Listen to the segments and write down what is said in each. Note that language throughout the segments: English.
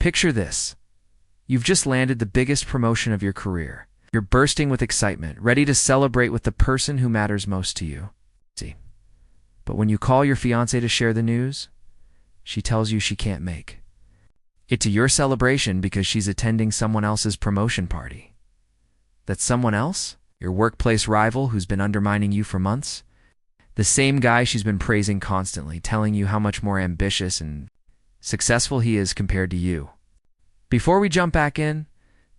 Picture this. You've just landed the biggest promotion of your career. You're bursting with excitement, ready to celebrate with the person who matters most to you. But when you call your fiancée to share the news, she tells you she can't make it to your celebration because she's attending someone else's promotion party. That someone else? Your workplace rival who's been undermining you for months? The same guy she's been praising constantly, telling you how much more ambitious and successful he is compared to you. Before we jump back in,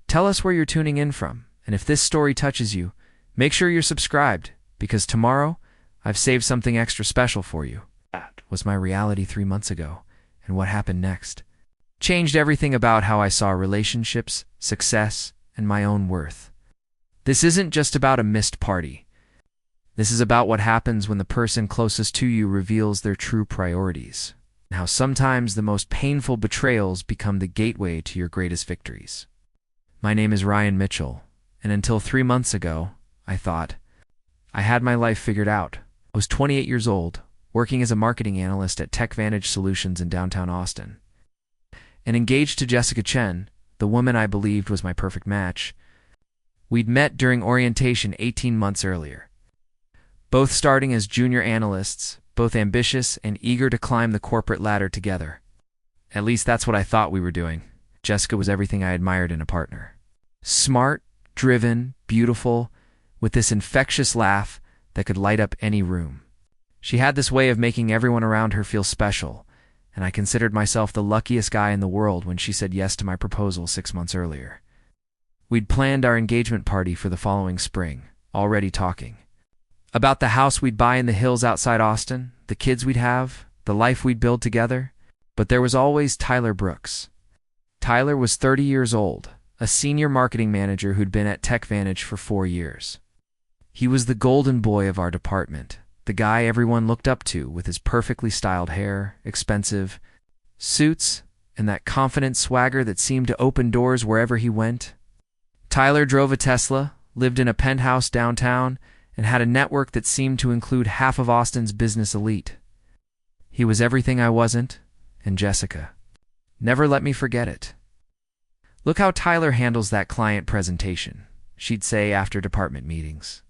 tell us where you're tuning in from, and if this story touches you, make sure you're subscribed, because tomorrow, I've saved something extra special for you. That was my reality 3 months ago, and what happened next changed everything about how I saw relationships, success, and my own worth. This isn't just about a missed party. This is about what happens when the person closest to you reveals their true priorities, and how sometimes the most painful betrayals become the gateway to your greatest victories. My name is Ryan Mitchell, and until 3 months ago, I thought I had my life figured out. I was 28 years old, working as a marketing analyst at TechVantage Solutions in downtown Austin, and engaged to Jessica Chen, the woman I believed was my perfect match. We'd met during orientation 18 months earlier, both starting as junior analysts, both ambitious and eager to climb the corporate ladder together. At least that's what I thought we were doing. Jessica was everything I admired in a partner. Smart, driven, beautiful, with this infectious laugh that could light up any room. She had this way of making everyone around her feel special, and I considered myself the luckiest guy in the world when she said yes to my proposal 6 months earlier. We'd planned our engagement party for the following spring, already talking about the house we'd buy in the hills outside Austin, the kids we'd have, the life we'd build together. But there was always Tyler Brooks. Tyler was 30 years old, a senior marketing manager who'd been at TechVantage for 4 years. He was the golden boy of our department, the guy everyone looked up to with his perfectly styled hair, expensive suits, and that confident swagger that seemed to open doors wherever he went. Tyler drove a Tesla, lived in a penthouse downtown, and had a network that seemed to include half of Austin's business elite. He was everything I wasn't, and Jessica never let me forget it. "Look how Tyler handles that client presentation," she'd say after department meetings.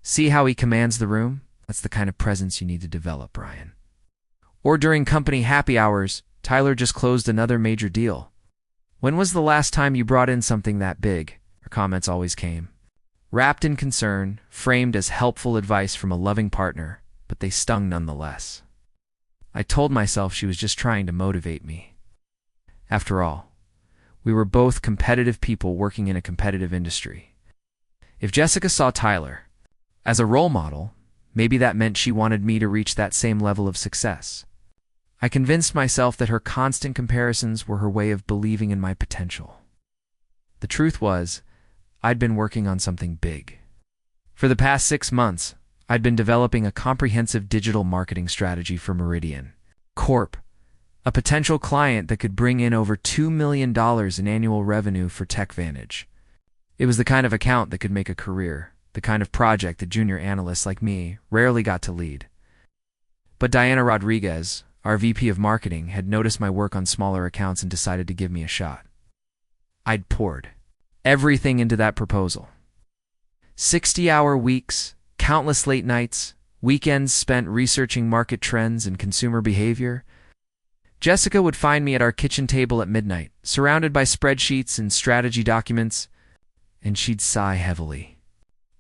"See how he commands the room? That's the kind of presence you need to develop, Ryan." Or during company happy hours, Tyler just closed another major deal. "When was the last time you brought in something that big?" Her comments always came, wrapped in concern, framed as helpful advice from a loving partner, but they stung nonetheless. I told myself she was just trying to motivate me. After all, we were both competitive people working in a competitive industry. If Jessica saw Tyler as a role model, maybe that meant she wanted me to reach that same level of success. I convinced myself that her constant comparisons were her way of believing in my potential. The truth was, I'd been working on something big. For the past 6 months, I'd been developing a comprehensive digital marketing strategy for Meridian Corp, a potential client that could bring in over $2 million in annual revenue for TechVantage. It was the kind of account that could make a career, the kind of project that junior analysts like me rarely got to lead. But Diana Rodriguez, our VP of marketing, had noticed my work on smaller accounts and decided to give me a shot. I'd poured everything into that proposal. 60-hour weeks, countless late nights, weekends spent researching market trends and consumer behavior. Jessica would find me at our kitchen table at midnight, surrounded by spreadsheets and strategy documents, and she'd sigh heavily.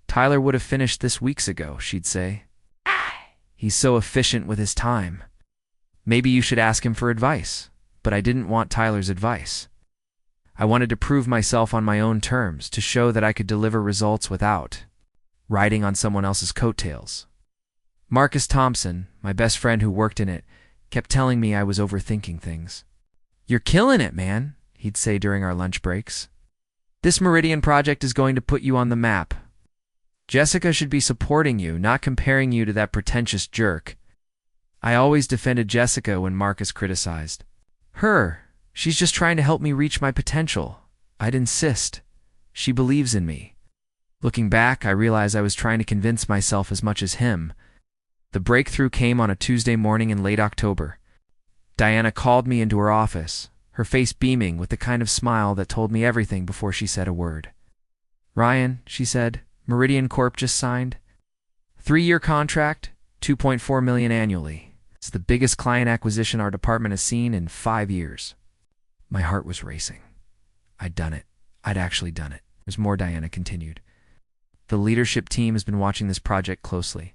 "Tyler would have finished this weeks ago," she'd say. "He's so efficient with his time. Maybe you should ask him for advice." But I didn't want Tyler's advice. I wanted to prove myself on my own terms, to show that I could deliver results without riding on someone else's coattails. Marcus Thompson, my best friend who worked in it, kept telling me I was overthinking things. "You're killing it, man," he'd say during our lunch breaks. "This Meridian project is going to put you on the map. Jessica should be supporting you, not comparing you to that pretentious jerk." I always defended Jessica when Marcus criticized her. "She's just trying to help me reach my potential." I'd insist. "She believes in me." Looking back, I realized I was trying to convince myself as much as him. The breakthrough came on a Tuesday morning in late October. Diana called me into her office, her face beaming with the kind of smile that told me everything before she said a word. "Ryan," she said, "Meridian Corp just signed. 3-year contract, $2.4 million annually. It's the biggest client acquisition our department has seen in 5 years." My heart was racing. I'd done it. I'd actually done it. There's more, Diana continued. "The leadership team has been watching this project closely.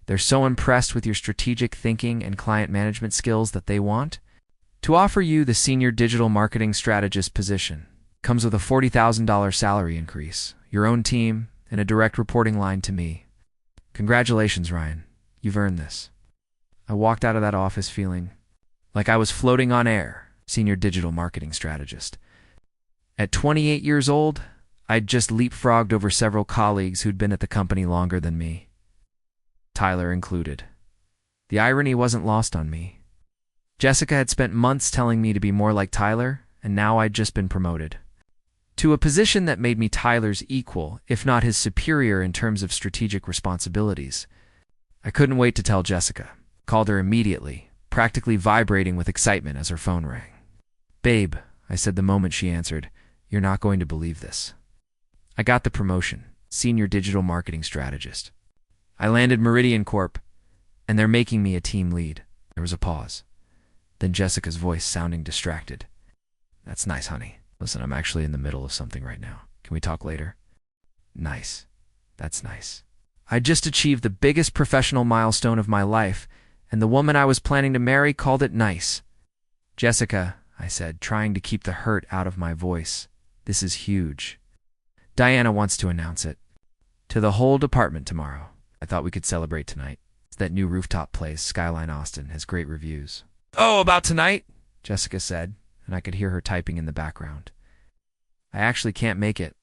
They're so impressed with your strategic thinking and client management skills that they want to offer you the senior digital marketing strategist position. Comes with a $40,000 salary increase, your own team, and a direct reporting line to me. Congratulations, Ryan. You've earned this." I walked out of that office feeling like I was floating on air, senior digital marketing strategist. At 28 years old, I'd just leapfrogged over several colleagues who'd been at the company longer than me, Tyler included. The irony wasn't lost on me. Jessica had spent months telling me to be more like Tyler, and now I'd just been promoted to a position that made me Tyler's equal, if not his superior in terms of strategic responsibilities. I couldn't wait to tell Jessica. Called her immediately, practically vibrating with excitement as her phone rang. "Babe," I said the moment she answered, "you're not going to believe this. I got the promotion, senior digital marketing strategist. I landed Meridian Corp, and they're making me a team lead." There was a pause. Then Jessica's voice sounding distracted. "That's nice, honey. Listen, I'm actually in the middle of something right now. Can we talk later?" "Nice. That's nice." I just achieved the biggest professional milestone of my life, and the woman I was planning to marry called it nice. "Jessica," I said, trying to keep the hurt out of my voice, "this is huge. Diana wants to announce it to the whole department tomorrow. I thought we could celebrate tonight. It's that new rooftop place, Skyline Austin, has great reviews." "Oh, about tonight?" Jessica said, and I could hear her typing in the background. "I actually can't make it.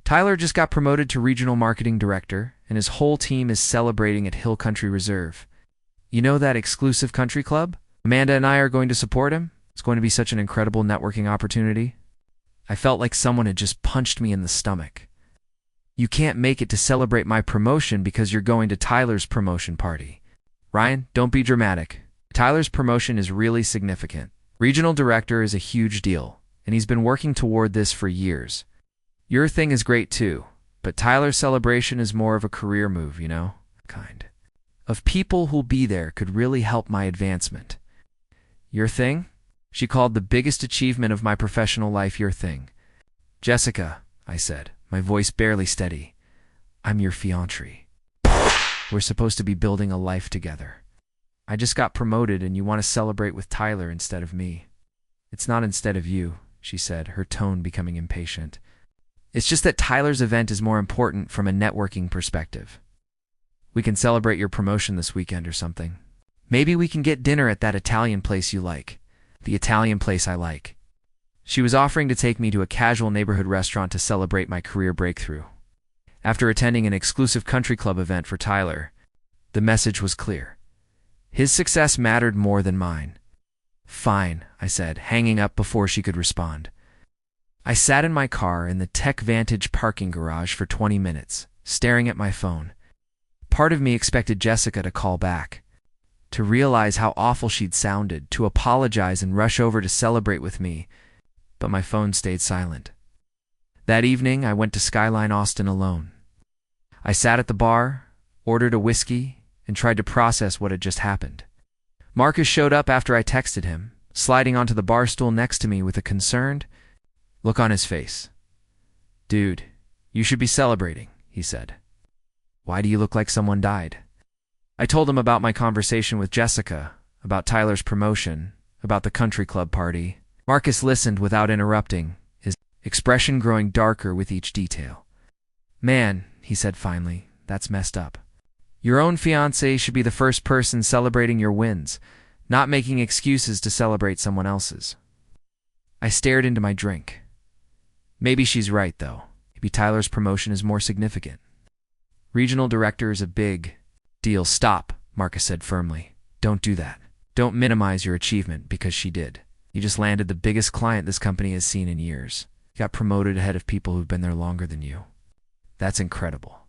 Tyler just got promoted to regional marketing director, and his whole team is celebrating at Hill Country Reserve. You know that exclusive country club? Amanda and I are going to support him. It's going to be such an incredible networking opportunity." I felt like someone had just punched me in the stomach. "You can't make it to celebrate my promotion because you're going to Tyler's promotion party. Ryan, don't be dramatic. Tyler's promotion is really significant. Regional director is a huge deal, and he's been working toward this for years. Your thing is great too, but Tyler's celebration is more of a career move, you know? Kind of people who'll be there could really help my advancement." "Your thing?" She called the biggest achievement of my professional life your thing. "Jessica," I said, my voice barely steady, "I'm your fiancée. We're supposed to be building a life together. I just got promoted and you want to celebrate with Tyler instead of me." "It's not instead of you," she said, her tone becoming impatient. "It's just that Tyler's event is more important from a networking perspective. We can celebrate your promotion this weekend or something. Maybe we can get dinner at that Italian place you like. The Italian place I like." She was offering to take me to a casual neighborhood restaurant to celebrate my career breakthrough. After attending an exclusive country club event for Tyler, the message was clear. His success mattered more than mine. "Fine," I said, hanging up before she could respond. I sat in my car in the TechVantage parking garage for 20 minutes, staring at my phone. Part of me expected Jessica to call back, to realize how awful she'd sounded, to apologize and rush over to celebrate with me, but my phone stayed silent. That evening, I went to Skyline Austin alone. I sat at the bar, ordered a whiskey, and tried to process what had just happened. Marcus showed up after I texted him, sliding onto the bar stool next to me with a concerned look on his face. "Dude, you should be celebrating," he said. "Why do you look like someone died?" I told him about my conversation with Jessica, about Tyler's promotion, about the country club party. Marcus listened without interrupting, his expression growing darker with each detail. "Man," he said finally, "that's messed up. Your own fiancée should be the first person celebrating your wins, not making excuses to celebrate someone else's." I stared into my drink. Maybe she's right, though. Maybe Tyler's promotion is more significant. Regional director is a big deal. "Stop," Marcus said firmly. "Don't do that. Don't minimize your achievement because she did. You just landed the biggest client this company has seen in years. You got promoted ahead of people who've been there longer than you. That's incredible."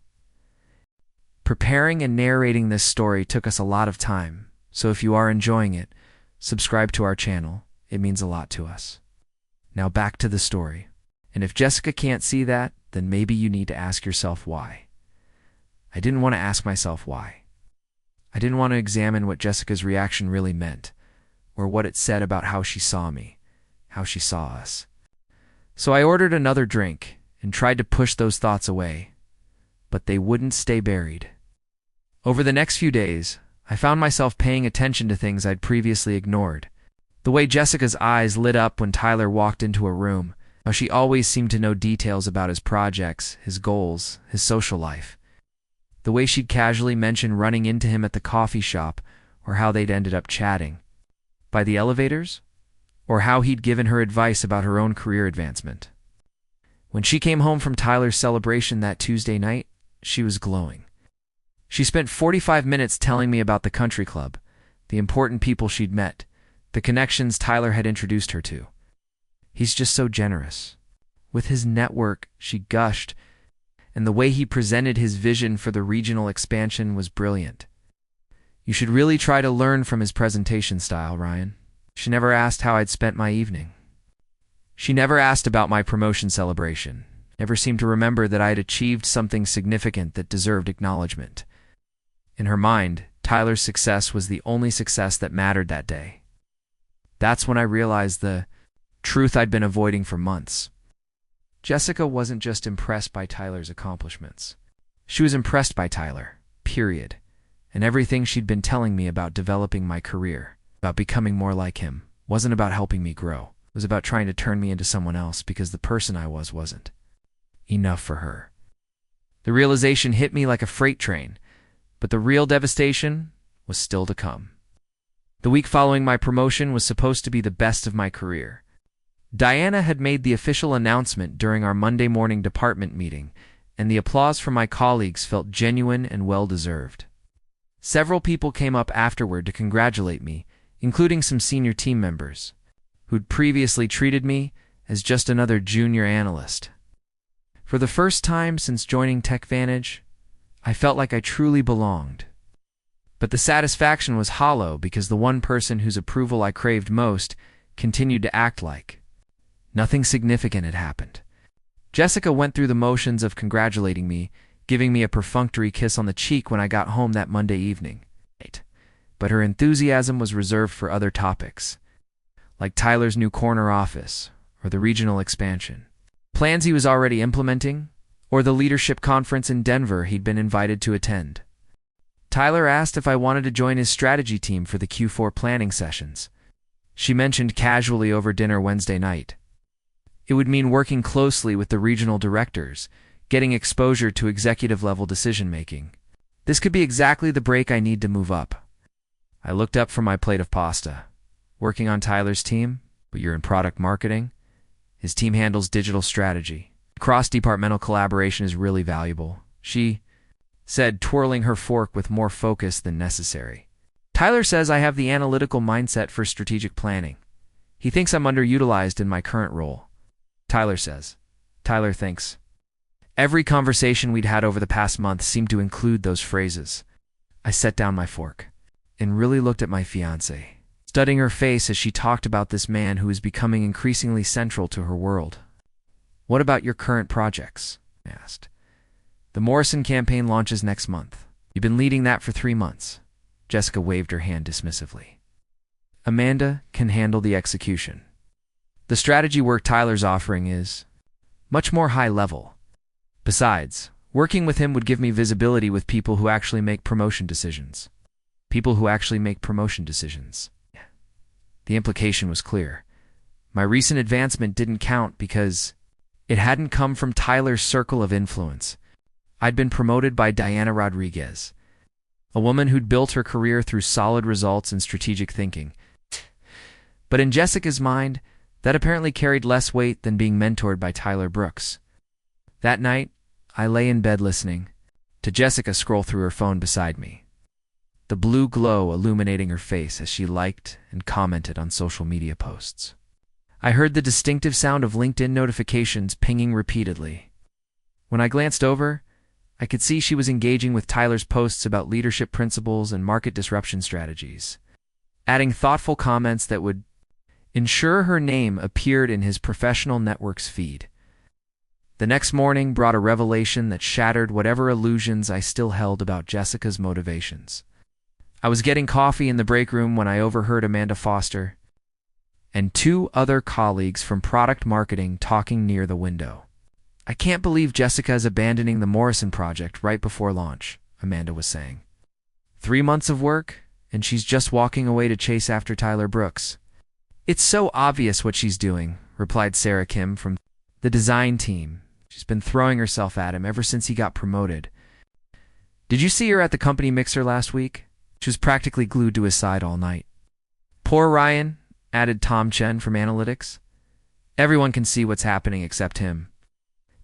Preparing and narrating this story took us a lot of time, so if you are enjoying it, subscribe to our channel. It means a lot to us. Now back to the story. And if Jessica can't see that, then maybe you need to ask yourself why. I didn't want to ask myself why. I didn't want to examine what Jessica's reaction really meant, or what it said about how she saw me, how she saw us. So I ordered another drink and tried to push those thoughts away, but they wouldn't stay buried. Over the next few days, I found myself paying attention to things I'd previously ignored. The way Jessica's eyes lit up when Tyler walked into a room, how she always seemed to know details about his projects, his goals, his social life. The way she'd casually mention running into him at the coffee shop, or how they'd ended up chatting. By the elevators? Or how he'd given her advice about her own career advancement. When she came home from Tyler's celebration that Tuesday night, she was glowing. She spent 45 minutes telling me about the country club, the important people she'd met, the connections Tyler had introduced her to. He's just so generous. With his network, she gushed, and the way he presented his vision for the regional expansion was brilliant. You should really try to learn from his presentation style, Ryan. She never asked how I'd spent my evening. She never asked about my promotion celebration, never seemed to remember that I had achieved something significant that deserved acknowledgement. In her mind, Tyler's success was the only success that mattered that day. That's when I realized the truth I'd been avoiding for months. Jessica wasn't just impressed by Tyler's accomplishments. She was impressed by Tyler, period, and everything she'd been telling me about developing my career, about becoming more like him, wasn't about helping me grow. It was about trying to turn me into someone else because the person I was wasn't enough for her. The realization hit me like a freight train, but the real devastation was still to come. The week following my promotion was supposed to be the best of my career. Diana had made the official announcement during our Monday morning department meeting, and the applause from my colleagues felt genuine and well-deserved. Several people came up afterward to congratulate me, including some senior team members, who'd previously treated me as just another junior analyst. For the first time since joining TechVantage, I felt like I truly belonged. But the satisfaction was hollow because the one person whose approval I craved most continued to act like nothing significant had happened. Jessica went through the motions of congratulating me, giving me a perfunctory kiss on the cheek when I got home that Monday evening. But her enthusiasm was reserved for other topics, like Tyler's new corner office, or the regional expansion, plans he was already implementing, or the leadership conference in Denver he'd been invited to attend. Tyler asked if I wanted to join his strategy team for the Q4 planning sessions. She mentioned casually over dinner Wednesday night. It would mean working closely with the regional directors, getting exposure to executive-level decision-making. This could be exactly the break I need to move up. I looked up from my plate of pasta. Working on Tyler's team, but you're in product marketing? His team handles digital strategy. Cross-departmental collaboration is really valuable, she said, twirling her fork with more focus than necessary. Tyler says I have the analytical mindset for strategic planning. He thinks I'm underutilized in my current role. Tyler says. Tyler thinks. Every conversation we'd had over the past month seemed to include those phrases. I set down my fork and really looked at my fiancée, studying her face as she talked about this man who is becoming increasingly central to her world. What about your current projects? I asked. The Morrison campaign launches next month. You've been leading that for 3 months. Jessica waved her hand dismissively. Amanda can handle the execution. The strategy work Tyler's offering is much more high level. Besides, working with him would give me visibility with people who actually make promotion decisions. People who actually make promotion decisions. The implication was clear. My recent advancement didn't count because it hadn't come from Tyler's circle of influence. I'd been promoted by Diana Rodriguez, a woman who'd built her career through solid results and strategic thinking. But in Jessica's mind, that apparently carried less weight than being mentored by Tyler Brooks. That night, I lay in bed listening to Jessica scroll through her phone beside me, the blue glow illuminating her face as she liked and commented on social media posts. I heard the distinctive sound of LinkedIn notifications pinging repeatedly. When I glanced over, I could see she was engaging with Tyler's posts about leadership principles and market disruption strategies, adding thoughtful comments that would ensure her name appeared in his professional network's feed. The next morning brought a revelation that shattered whatever illusions I still held about Jessica's motivations. I was getting coffee in the break room when I overheard Amanda Foster and two other colleagues from product marketing talking near the window. "I can't believe Jessica is abandoning the Morrison project right before launch," Amanda was saying. 3 months of work, and she's just walking away to chase after Tyler Brooks. "It's so obvious what she's doing," replied Sarah Kim from the design team. "She's been throwing herself at him ever since he got promoted. Did you see her at the company mixer last week? She was practically glued to his side all night." "Poor Ryan," added Tom Chen from analytics. "Everyone can see what's happening except him.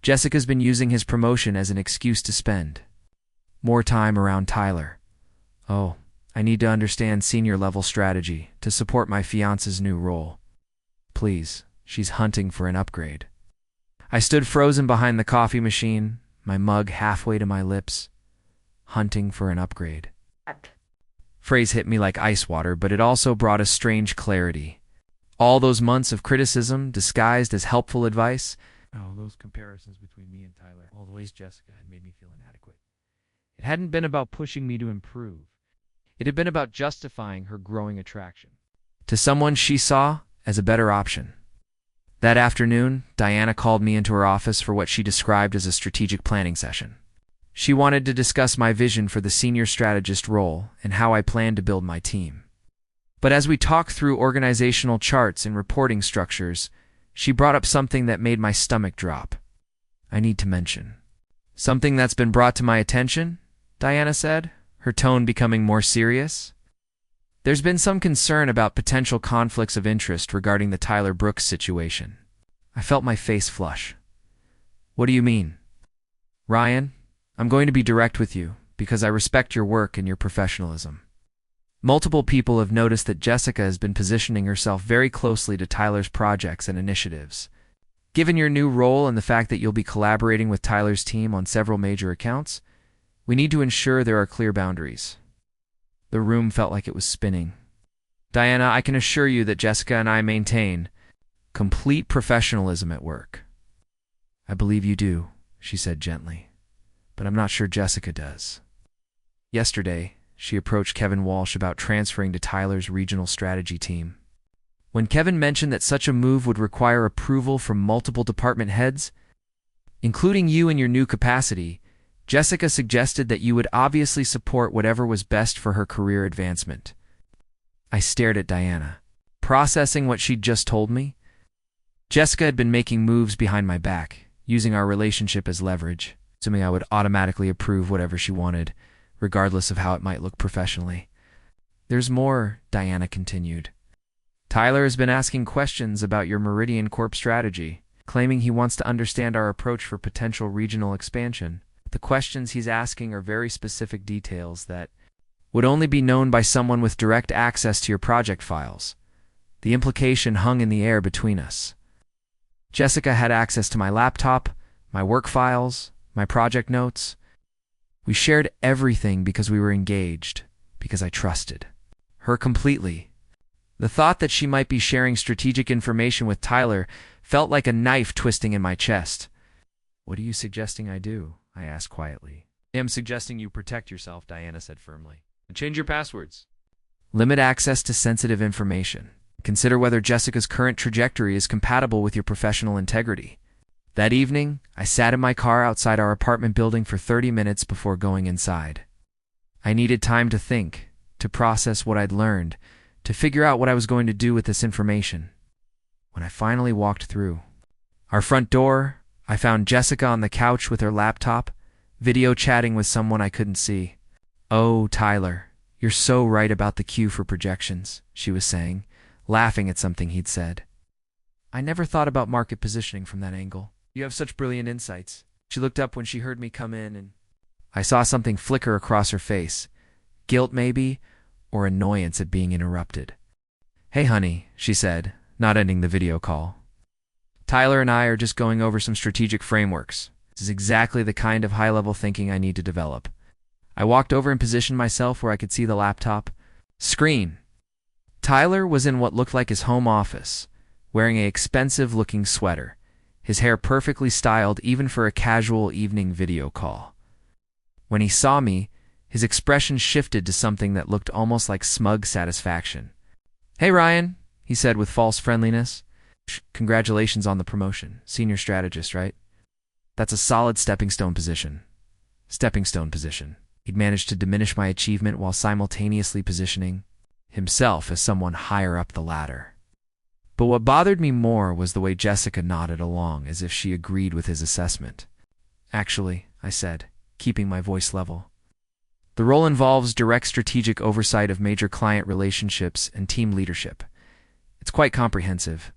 Jessica's been using his promotion as an excuse to spend more time around Tyler. Oh, I need to understand senior-level strategy to support my fiancée's new role. Please, she's hunting for an upgrade." I stood frozen behind the coffee machine, my mug halfway to my lips. Hunting for an upgrade. Phrase hit me like ice water, but it also brought a strange clarity. All those months of criticism disguised as helpful advice. Oh, those comparisons between me and Tyler, all the ways Jessica had made me feel inadequate. It hadn't been about pushing me to improve. It had been about justifying her growing attraction to someone she saw as a better option. That afternoon, Diana called me into her office for what she described as a strategic planning session. She wanted to discuss my vision for the senior strategist role and how I plan to build my team. But as we talked through organizational charts and reporting structures, she brought up something that made my stomach drop. "I need to mention something that's been brought to my attention," Diana said, her tone becoming more serious. "There's been some concern about potential conflicts of interest regarding the Tyler Brooks situation." I felt my face flush. "What do you mean?" "Ryan, I'm going to be direct with you because I respect your work and your professionalism. Multiple people have noticed that Jessica has been positioning herself very closely to Tyler's projects and initiatives. Given your new role and the fact that you'll be collaborating with Tyler's team on several major accounts, we need to ensure there are clear boundaries." The room felt like it was spinning. "Diana, I can assure you that Jessica and I maintain complete professionalism at work." "I believe you do," she said gently, "but I'm not sure Jessica does." Yesterday, she approached Kevin Walsh about transferring to Tyler's regional strategy team. When Kevin mentioned that such a move would require approval from multiple department heads, including you in your new capacity, Jessica suggested that you would obviously support whatever was best for her career advancement. I stared at Diana, processing what she'd just told me. Jessica had been making moves behind my back, using our relationship as leverage, assuming I would automatically approve whatever she wanted, regardless of how it might look professionally. "There's more," Diana continued. "Tyler has been asking questions about your Meridian Corp strategy, claiming he wants to understand our approach for potential regional expansion. The questions he's asking are very specific details that would only be known by someone with direct access to your project files. The implication hung in the air between us. Jessica had access to my laptop, my work files, my project notes. We shared everything because we were engaged, because I trusted her completely. The thought that she might be sharing strategic information with Tyler felt like a knife twisting in my chest. "What are you suggesting I do?" I asked quietly. "I am suggesting you protect yourself," Diana said firmly. "And change your passwords. Limit access to sensitive information. Consider whether Jessica's current trajectory is compatible with your professional integrity." That evening, I sat in my car outside our apartment building for 30 minutes before going inside. I needed time to think, to process what I'd learned, to figure out what I was going to do with this information. When I finally walked through our front door, I found Jessica on the couch with her laptop, video chatting with someone I couldn't see. "Oh, Tyler, you're so right about the cue for projections," she was saying, laughing at something he'd said. "I never thought about market positioning from that angle. You have such brilliant insights." She looked up when she heard me come in, and I saw something flicker across her face. Guilt, maybe, or annoyance at being interrupted. "Hey, honey," she said, not ending the video call. "Tyler and I are just going over some strategic frameworks. This is exactly the kind of high-level thinking I need to develop." I walked over and positioned myself where I could see the laptop screen. Tyler was in what looked like his home office, wearing an expensive-looking sweater, his hair perfectly styled even for a casual evening video call. When he saw me, his expression shifted to something that looked almost like smug satisfaction. "Hey, Ryan," he said with false friendliness. "Congratulations on the promotion. Senior strategist, right? That's a solid stepping stone position." He'd managed to diminish my achievement while simultaneously positioning himself as someone higher up the ladder. But what bothered me more was the way Jessica nodded along as if she agreed with his assessment. "Actually," I said, keeping my voice level, "the role involves direct strategic oversight of major client relationships and team leadership. It's quite comprehensive."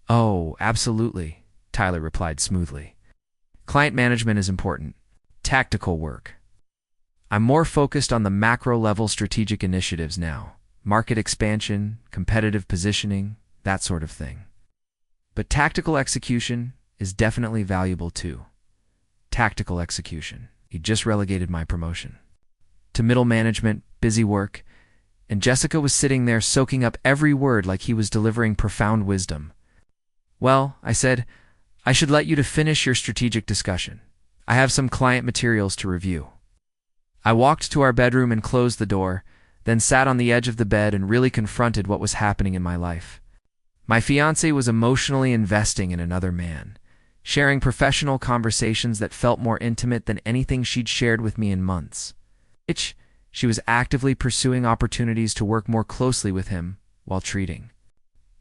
"Oh, absolutely," Tyler replied smoothly. "Client management is important. Tactical work. I'm more focused on the macro-level strategic initiatives now. Market expansion, competitive positioning, that sort of thing. But tactical execution is definitely valuable too." Tactical execution. He just relegated my promotion to middle management, busy work, and Jessica was sitting there soaking up every word like he was delivering profound wisdom. "Well," I said, "I should let you to finish your strategic discussion. I have some client materials to review." I walked to our bedroom and closed the door, then sat on the edge of the bed and really confronted what was happening in my life. My fiancée was emotionally investing in another man, sharing professional conversations that felt more intimate than anything she'd shared with me in months. She was actively pursuing opportunities to work more closely with him while treating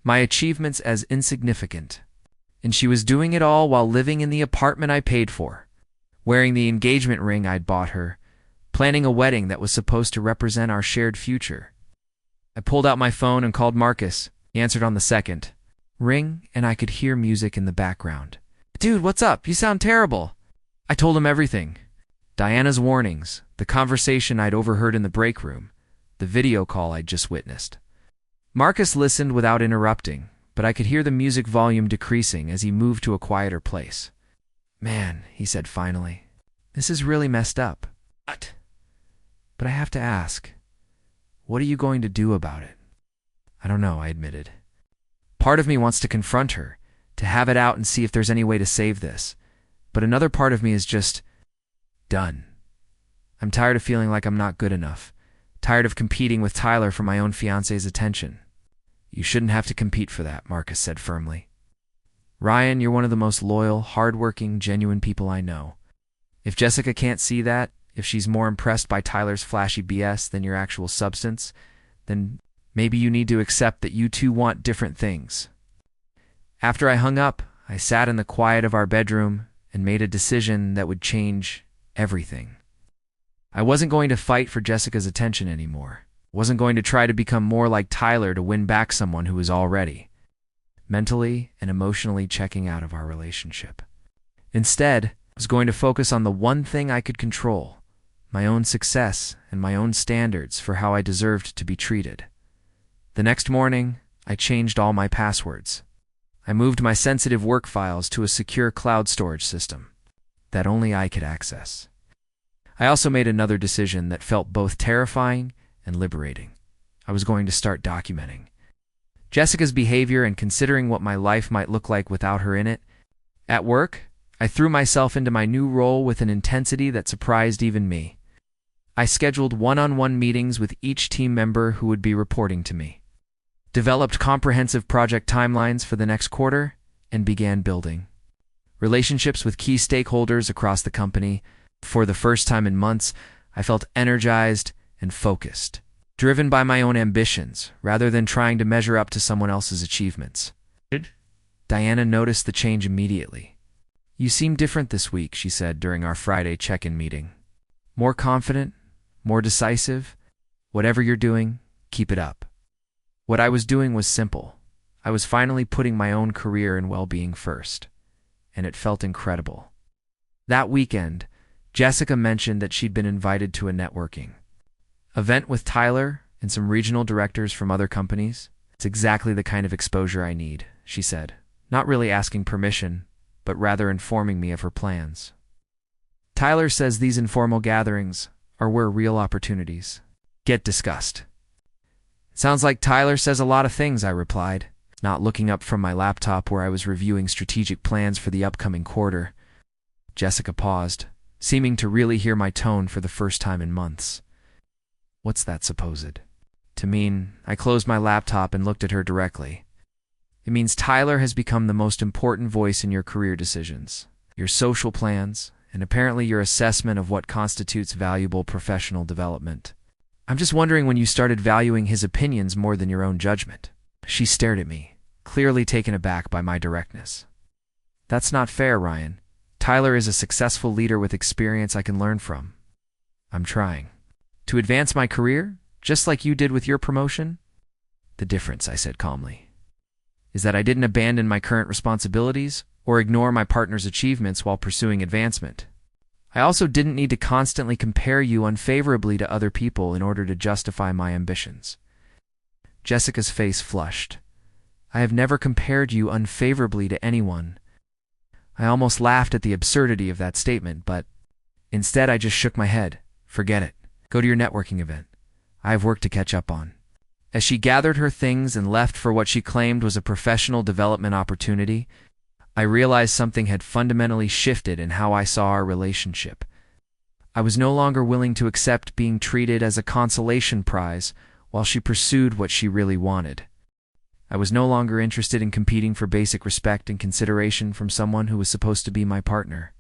my achievements as insignificant. And she was doing it all while living in the apartment I paid for, wearing the engagement ring I'd bought her, planning a wedding that was supposed to represent our shared future. I pulled out my phone and called Marcus. He answered on the second ring, and I could hear music in the background. "Dude, what's up? You sound terrible." I told him everything. Diana's warnings, the conversation I'd overheard in the break room, the video call I'd just witnessed. Marcus listened without interrupting, but I could hear the music volume decreasing as he moved to a quieter place. "Man," he said finally, "this is really messed up. But I have to ask, what are you going to do about it?" "I don't know," I admitted. "Part of me wants to confront her, to have it out and see if there's any way to save this. But another part of me is just done. I'm tired of feeling like I'm not good enough, tired of competing with Tyler for my own fiancée's attention." "You shouldn't have to compete for that," Marcus said firmly. "Ryan, you're one of the most loyal, hardworking, genuine people I know. If Jessica can't see that, if she's more impressed by Tyler's flashy BS than your actual substance, then maybe you need to accept that you two want different things." After I hung up, I sat in the quiet of our bedroom and made a decision that would change everything. I wasn't going to fight for Jessica's attention anymore. Wasn't going to try to become more like Tyler to win back someone who was already mentally and emotionally checking out of our relationship. Instead, I was going to focus on the one thing I could control, my own success and my own standards for how I deserved to be treated. The next morning, I changed all my passwords. I moved my sensitive work files to a secure cloud storage system that only I could access. I also made another decision that felt both terrifying and liberating. I was going to start documenting Jessica's behavior and considering what my life might look like without her in it. At work, I threw myself into my new role with an intensity that surprised even me. I scheduled one-on-one meetings with each team member who would be reporting to me, developed comprehensive project timelines for the next quarter, and began building relationships with key stakeholders across the company. For the first time in months, I felt energized and focused, driven by my own ambitions rather than trying to measure up to someone else's achievements. Diana noticed the change immediately. "You seem different this week," she said during our Friday check-in meeting. "More confident, more decisive. Whatever you're doing, keep it up." What I was doing was simple. I was finally putting my own career and well-being first, and it felt incredible. That weekend, Jessica mentioned that she'd been invited to a networking event with Tyler and some regional directors from other companies. "It's exactly the kind of exposure I need," she said, not really asking permission, but rather informing me of her plans. "Tyler says these informal gatherings are where real opportunities get discussed. Sounds like Tyler says a lot of things, I replied, not looking up from my laptop where I was reviewing strategic plans for the upcoming quarter. Jessica paused, seeming to really hear my tone for the first time in months. What's that supposed to mean? I closed my laptop and looked at her directly. It means Tyler has become the most important voice in your career decisions, your social plans, and apparently your assessment of what constitutes valuable professional development. I'm just wondering when you started valuing his opinions more than your own judgment. She stared at me, clearly taken aback by my directness. That's not fair, Ryan. Tyler is a successful leader with experience I can learn from. I'm trying. To advance my career, just like you did with your promotion? The difference, I said calmly, is that I didn't abandon my current responsibilities or ignore my partner's achievements while pursuing advancement. I also didn't need to constantly compare you unfavorably to other people in order to justify my ambitions. Jessica's face flushed. I have never compared you unfavorably to anyone. I almost laughed at the absurdity of that statement, but instead I just shook my head. Forget it. Go to your networking event. I have work to catch up on. As she gathered her things and left for what she claimed was a professional development opportunity, I realized something had fundamentally shifted in how I saw our relationship. I was no longer willing to accept being treated as a consolation prize while she pursued what she really wanted. I was no longer interested in competing for basic respect and consideration from someone who was supposed to be my partner.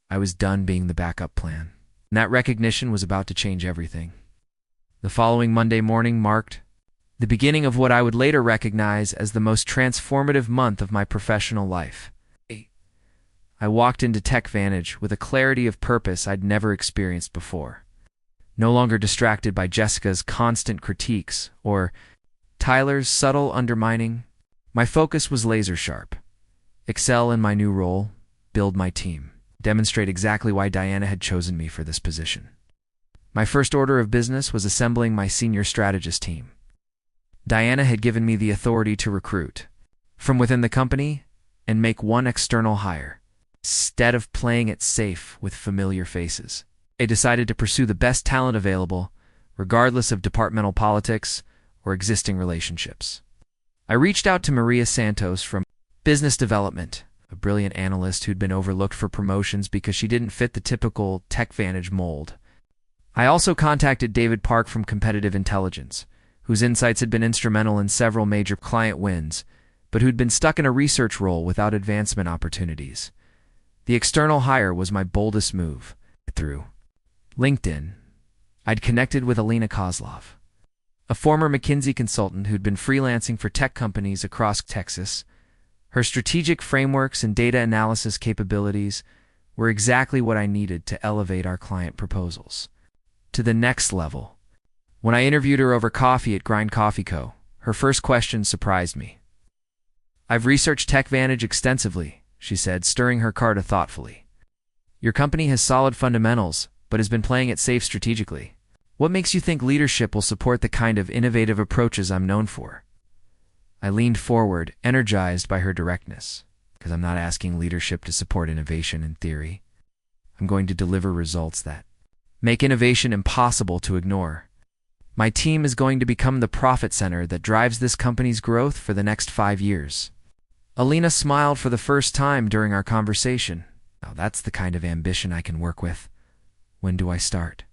I was done being the backup plan, and that recognition was about to change everything. The following Monday morning marked the beginning of what I would later recognize as the most transformative month of my professional life. I walked into TechVantage with a clarity of purpose I'd never experienced before. No longer distracted by Jessica's constant critiques or Tyler's subtle undermining, my focus was laser sharp. Excel in my new role, build my team, demonstrate exactly why Diana had chosen me for this position. My first order of business was assembling my senior strategist team. Diana had given me the authority to recruit from within the company and make one external hire. Instead of playing it safe with familiar faces, I decided to pursue the best talent available, regardless of departmental politics or existing relationships. I reached out to Maria Santos from Business Development, a brilliant analyst who'd been overlooked for promotions because she didn't fit the typical TechVantage mold. I also contacted David Park from Competitive Intelligence, whose insights had been instrumental in several major client wins, but who'd been stuck in a research role without advancement opportunities. The external hire was my boldest move. Through LinkedIn, I'd connected with Alina Kozlov, a former McKinsey consultant who'd been freelancing for tech companies across Texas. Her strategic frameworks and data analysis capabilities were exactly what I needed to elevate our client proposals to the next level. When I interviewed her over coffee at Grind Coffee Co., her first question surprised me. I've researched TechVantage extensively, she said, stirring her carta thoughtfully. Your company has solid fundamentals, but has been playing it safe strategically. What makes you think leadership will support the kind of innovative approaches I'm known for? I leaned forward, energized by her directness, because I'm not asking leadership to support innovation in theory. I'm going to deliver results that make innovation impossible to ignore. My team is going to become the profit center that drives this company's growth for the next 5 years. Alina smiled for the first time during our conversation. Now that's the kind of ambition I can work with. When do I start?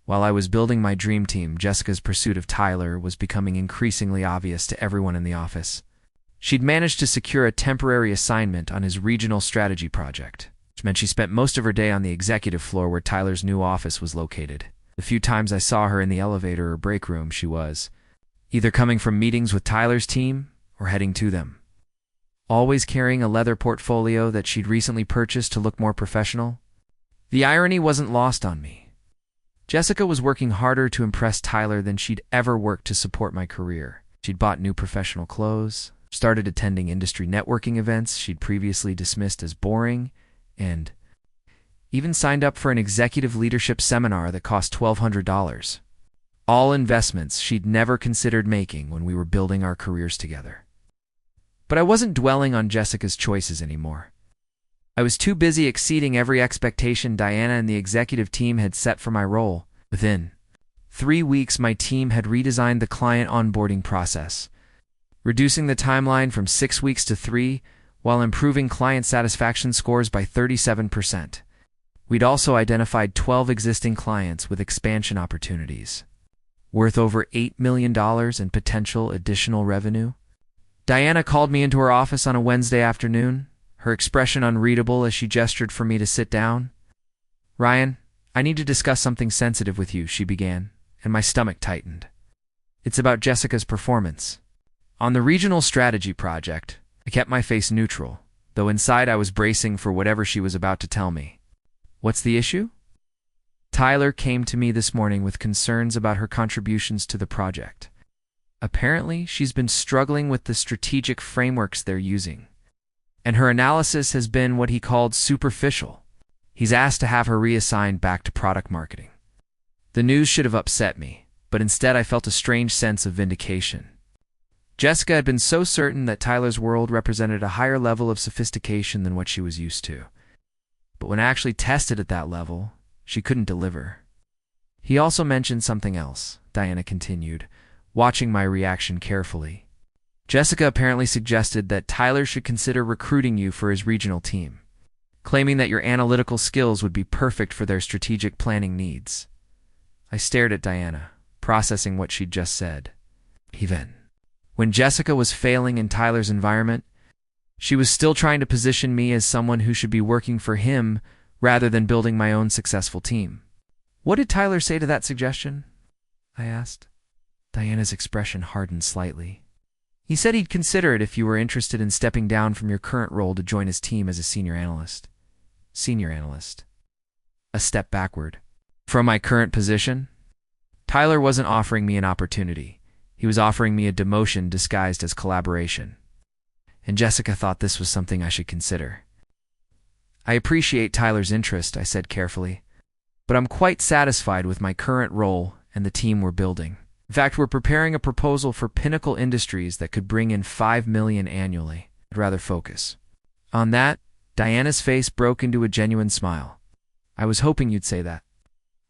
While I was building my dream team, Jessica's pursuit of Tyler was becoming increasingly obvious to everyone in the office. She'd managed to secure a temporary assignment on his regional strategy project, which meant she spent most of her day on the executive floor where Tyler's new office was located. The few times I saw her in the elevator or break room, she was either coming from meetings with Tyler's team or heading to them, always carrying a leather portfolio that she'd recently purchased to look more professional. The irony wasn't lost on me. Jessica was working harder to impress Tyler than she'd ever worked to support my career. She'd bought new professional clothes, started attending industry networking events she'd previously dismissed as boring, and even signed up for an executive leadership seminar that cost $1,200. All investments she'd never considered making when we were building our careers together. But I wasn't dwelling on Jessica's choices anymore. I was too busy exceeding every expectation Diana and the executive team had set for my role. Within 3 weeks, my team had redesigned the client onboarding process, reducing the timeline from 6 weeks to 3, while improving client satisfaction scores by 37%. We'd also identified 12 existing clients with expansion opportunities, worth over $8 million in potential additional revenue. Diana called me into her office on a Wednesday afternoon, her expression unreadable as she gestured for me to sit down. "Ryan, I need to discuss something sensitive with you," she began, and my stomach tightened. "It's about Jessica's performance. On the regional strategy project," I kept my face neutral, though inside I was bracing for whatever she was about to tell me. "What's the issue?" "Tyler came to me this morning with concerns about her contributions to the project. Apparently, she's been struggling with the strategic frameworks they're using, and her analysis has been what he called superficial. He's asked to have her reassigned back to product marketing." The news should have upset me, but instead I felt a strange sense of vindication. Jessica had been so certain that Tyler's world represented a higher level of sophistication than what she was used to. But when actually tested at that level, she couldn't deliver. "He also mentioned something else," Diana continued, watching my reaction carefully. "Jessica apparently suggested that Tyler should consider recruiting you for his regional team, claiming that your analytical skills would be perfect for their strategic planning needs." I stared at Diana, processing what she'd just said. Even when Jessica was failing in Tyler's environment, she was still trying to position me as someone who should be working for him rather than building my own successful team. "What did Tyler say to that suggestion?" I asked. Diana's expression hardened slightly. "He said he'd consider it if you were interested in stepping down from your current role to join his team as a senior analyst." Senior analyst. A step backward. From my current position? Tyler wasn't offering me an opportunity. He was offering me a demotion disguised as collaboration. And Jessica thought this was something I should consider. "I appreciate Tyler's interest," I said carefully, "but I'm quite satisfied with my current role and the team we're building. In fact, we're preparing a proposal for Pinnacle Industries that could bring in $5 million annually. I'd rather focus." On that, Diana's face broke into a genuine smile. "I was hoping you'd say that.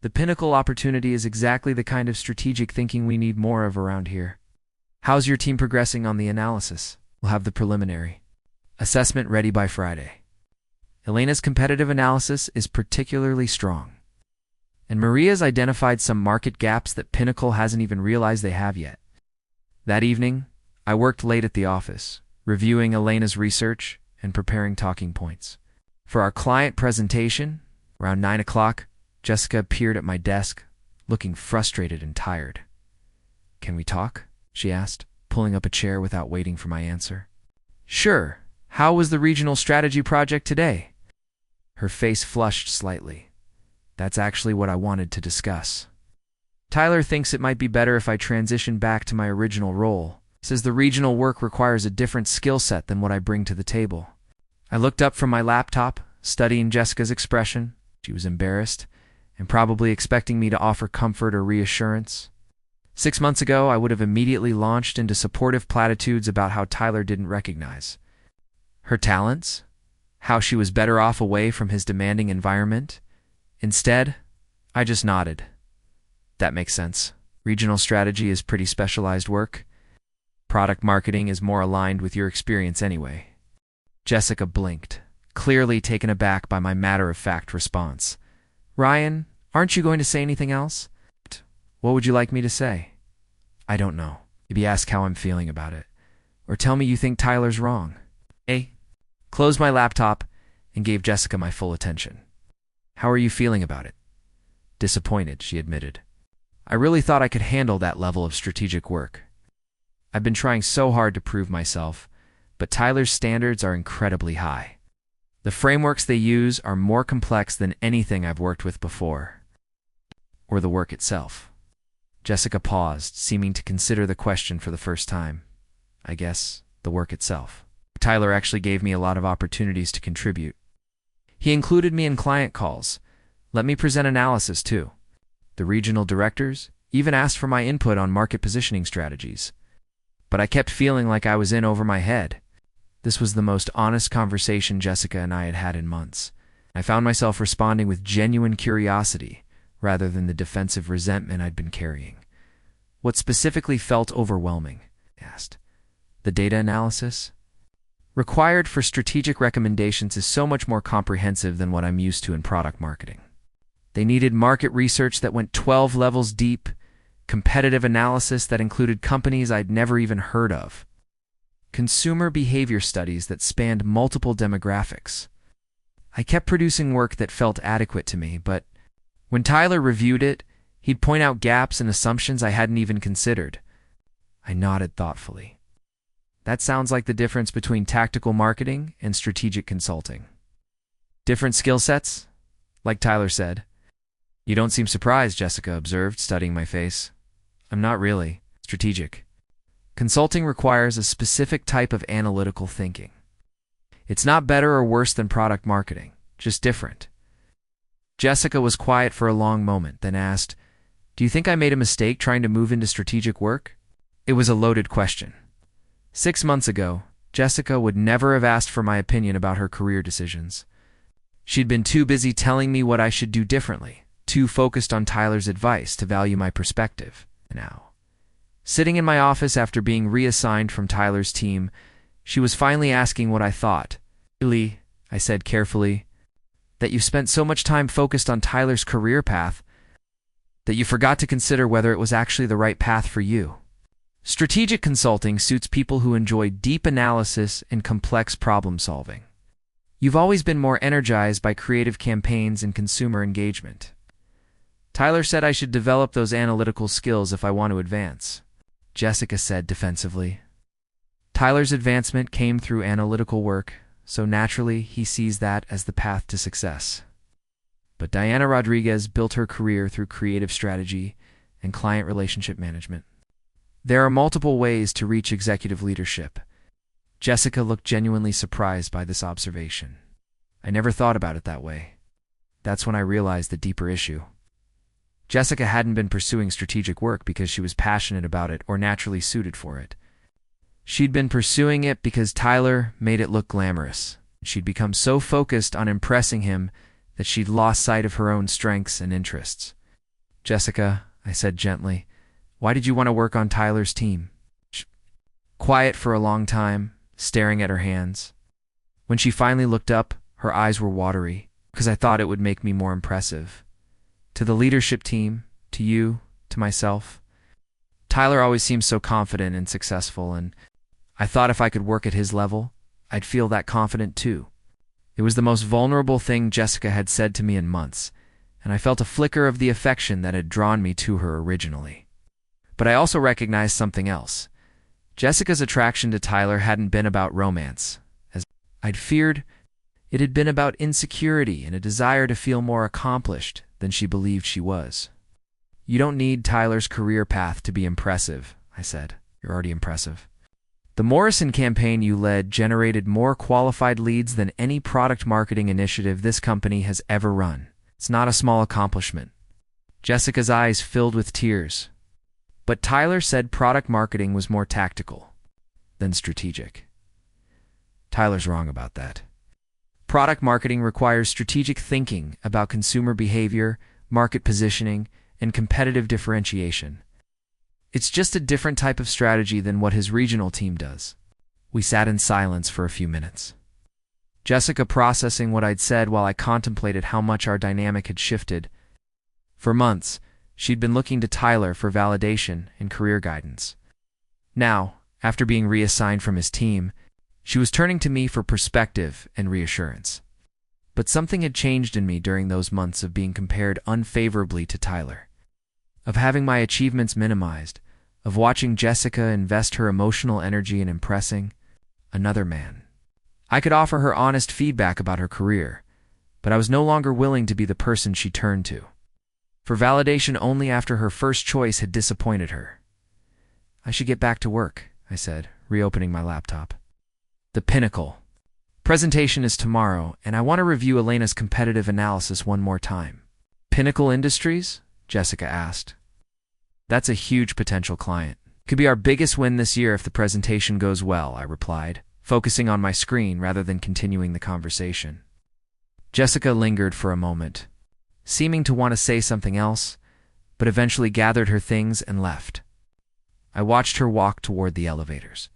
The Pinnacle opportunity is exactly the kind of strategic thinking we need more of around here. How's your team progressing on the analysis?" "We'll have the preliminary assessment ready by Friday. Elena's competitive analysis is particularly strong, and Maria's identified some market gaps that Pinnacle hasn't even realized they have yet." That evening, I worked late at the office, reviewing Elena's research and preparing talking points. For our client presentation, around 9 o'clock, Jessica appeared at my desk, looking frustrated and tired. "Can we talk?" she asked, pulling up a chair without waiting for my answer. "Sure. How was the regional strategy project today?" Her face flushed slightly. "That's actually what I wanted to discuss. Tyler thinks it might be better if I transition back to my original role. Says the regional work requires a different skill set than what I bring to the table." I looked up from my laptop, studying Jessica's expression. She was embarrassed, and probably expecting me to offer comfort or reassurance. 6 months ago, I would have immediately launched into supportive platitudes about how Tyler didn't recognize her talents, how she was better off away from his demanding environment. Instead, I just nodded. "That makes sense. Regional strategy is pretty specialized work. Product marketing is more aligned with your experience anyway." Jessica blinked, clearly taken aback by my matter-of-fact response. "Ryan, aren't you going to say anything else?" "What would you like me to say?" "I don't know. Maybe ask how I'm feeling about it. Or tell me you think Tyler's wrong." Closed my laptop and gave Jessica my full attention. "How are you feeling about it?" "Disappointed," she admitted. "I really thought I could handle that level of strategic work. I've been trying so hard to prove myself, but Tyler's standards are incredibly high. The frameworks they use are more complex than anything I've worked with before." "Or the work itself?" Jessica paused, seeming to consider the question for the first time. "I guess, the work itself. Tyler actually gave me a lot of opportunities to contribute. He included me in client calls, let me present analysis too. The regional directors even asked for my input on market positioning strategies. But I kept feeling like I was in over my head." This was the most honest conversation Jessica and I had had in months. I found myself responding with genuine curiosity, rather than the defensive resentment I'd been carrying. What specifically felt overwhelming? I asked. The data analysis required for strategic recommendations is so much more comprehensive than what I'm used to in product marketing. They needed market research that went 12 levels deep, competitive analysis that included companies I'd never even heard of, consumer behavior studies that spanned multiple demographics. I kept producing work that felt adequate to me, but when Tyler reviewed it, he'd point out gaps and assumptions I hadn't even considered. I nodded thoughtfully. That sounds like the difference between tactical marketing and strategic consulting. Different skill sets? Like Tyler said. You don't seem surprised, Jessica observed, studying my face. I'm not really. Strategic. Consulting requires a specific type of analytical thinking. It's not better or worse than product marketing, just different. Jessica was quiet for a long moment, then asked, "Do you think I made a mistake trying to move into strategic work?" It was a loaded question. 6 months ago, Jessica would never have asked for my opinion about her career decisions. She'd been too busy telling me what I should do differently, too focused on Tyler's advice to value my perspective. Now, sitting in my office after being reassigned from Tyler's team, she was finally asking what I thought. "Really," I said carefully, "that you spent so much time focused on Tyler's career path that you forgot to consider whether it was actually the right path for you." Strategic consulting suits people who enjoy deep analysis and complex problem solving. You've always been more energized by creative campaigns and consumer engagement. Tyler said I should develop those analytical skills if I want to advance, Jessica said defensively. Tyler's advancement came through analytical work, so naturally he sees that as the path to success. But Diana Rodriguez built her career through creative strategy and client relationship management. There are multiple ways to reach executive leadership. Jessica looked genuinely surprised by this observation. I never thought about it that way. That's when I realized the deeper issue. Jessica hadn't been pursuing strategic work because she was passionate about it or naturally suited for it. She'd been pursuing it because Tyler made it look glamorous. She'd become so focused on impressing him that she'd lost sight of her own strengths and interests. "Jessica," I said gently, "why did you want to work on Tyler's team?" Quiet for a long time, staring at her hands. When she finally looked up, her eyes were watery, because I thought it would make me more impressive. "To the leadership team, to you, to myself. Tyler always seems so confident and successful, and I thought if I could work at his level, I'd feel that confident too." It was the most vulnerable thing Jessica had said to me in months, and I felt a flicker of the affection that had drawn me to her originally. But I also recognized something else. Jessica's attraction to Tyler hadn't been about romance, as I'd feared. It had been about insecurity and a desire to feel more accomplished than she believed she was. "You don't need Tyler's career path to be impressive," I said. "You're already impressive." The Morrison campaign you led generated more qualified leads than any product marketing initiative this company has ever run. It's not a small accomplishment. Jessica's eyes filled with tears. But Tyler said product marketing was more tactical than strategic. Tyler's wrong about that. Product marketing requires strategic thinking about consumer behavior, market positioning, and competitive differentiation. It's just a different type of strategy than what his regional team does. We sat in silence for a few minutes, Jessica processing what I'd said while I contemplated how much our dynamic had shifted. For months, she'd been looking to Tyler for validation and career guidance. Now, after being reassigned from his team, she was turning to me for perspective and reassurance. But something had changed in me during those months of being compared unfavorably to Tyler, of having my achievements minimized, of watching Jessica invest her emotional energy in impressing another man. I could offer her honest feedback about her career, but I was no longer willing to be the person she turned to for validation only after her first choice had disappointed her. "I should get back to work," I said, reopening my laptop. "The pinnacle. Presentation is tomorrow, and I want to review Elena's competitive analysis one more time." "Pinnacle Industries?" Jessica asked. "That's a huge potential client. Could be our biggest win this year if the presentation goes well," I replied, focusing on my screen rather than continuing the conversation. Jessica lingered for a moment. seeming to want to say something else, but eventually gathered her things and left. I watched her walk toward the elevators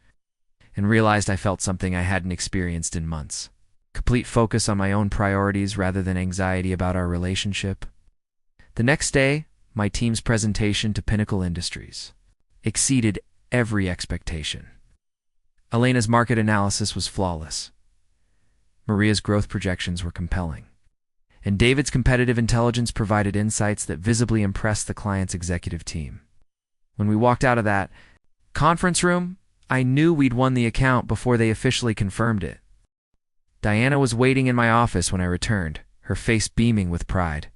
and realized I felt something I hadn't experienced in months. Complete focus on my own priorities rather than anxiety about our relationship. The next day, my team's presentation to Pinnacle Industries exceeded every expectation. Elena's market analysis was flawless. Maria's growth projections were compelling. And David's competitive intelligence provided insights that visibly impressed the client's executive team. When we walked out of that conference room, I knew we'd won the account before they officially confirmed it. Diana was waiting in my office when I returned, her face beaming with pride.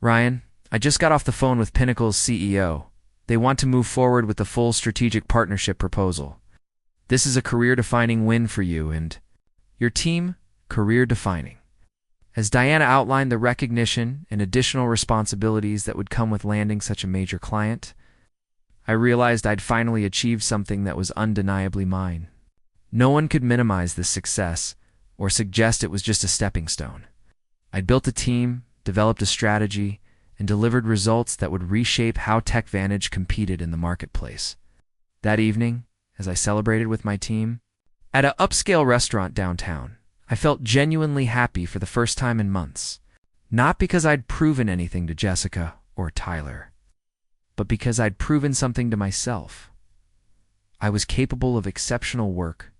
"Ryan, I just got off the phone with Pinnacle's CEO. They want to move forward with the full strategic partnership proposal. This is a career-defining win for you and your team, career-defining." As Diana outlined the recognition and additional responsibilities that would come with landing such a major client, I realized I'd finally achieved something that was undeniably mine. No one could minimize this success or suggest it was just a stepping stone. I'd built a team, developed a strategy, and delivered results that would reshape how TechVantage competed in the marketplace. That evening, as I celebrated with my team, at an upscale restaurant downtown, I felt genuinely happy for the first time in months. Not because I'd proven anything to Jessica or Tyler, but because I'd proven something to myself. I was capable of exceptional work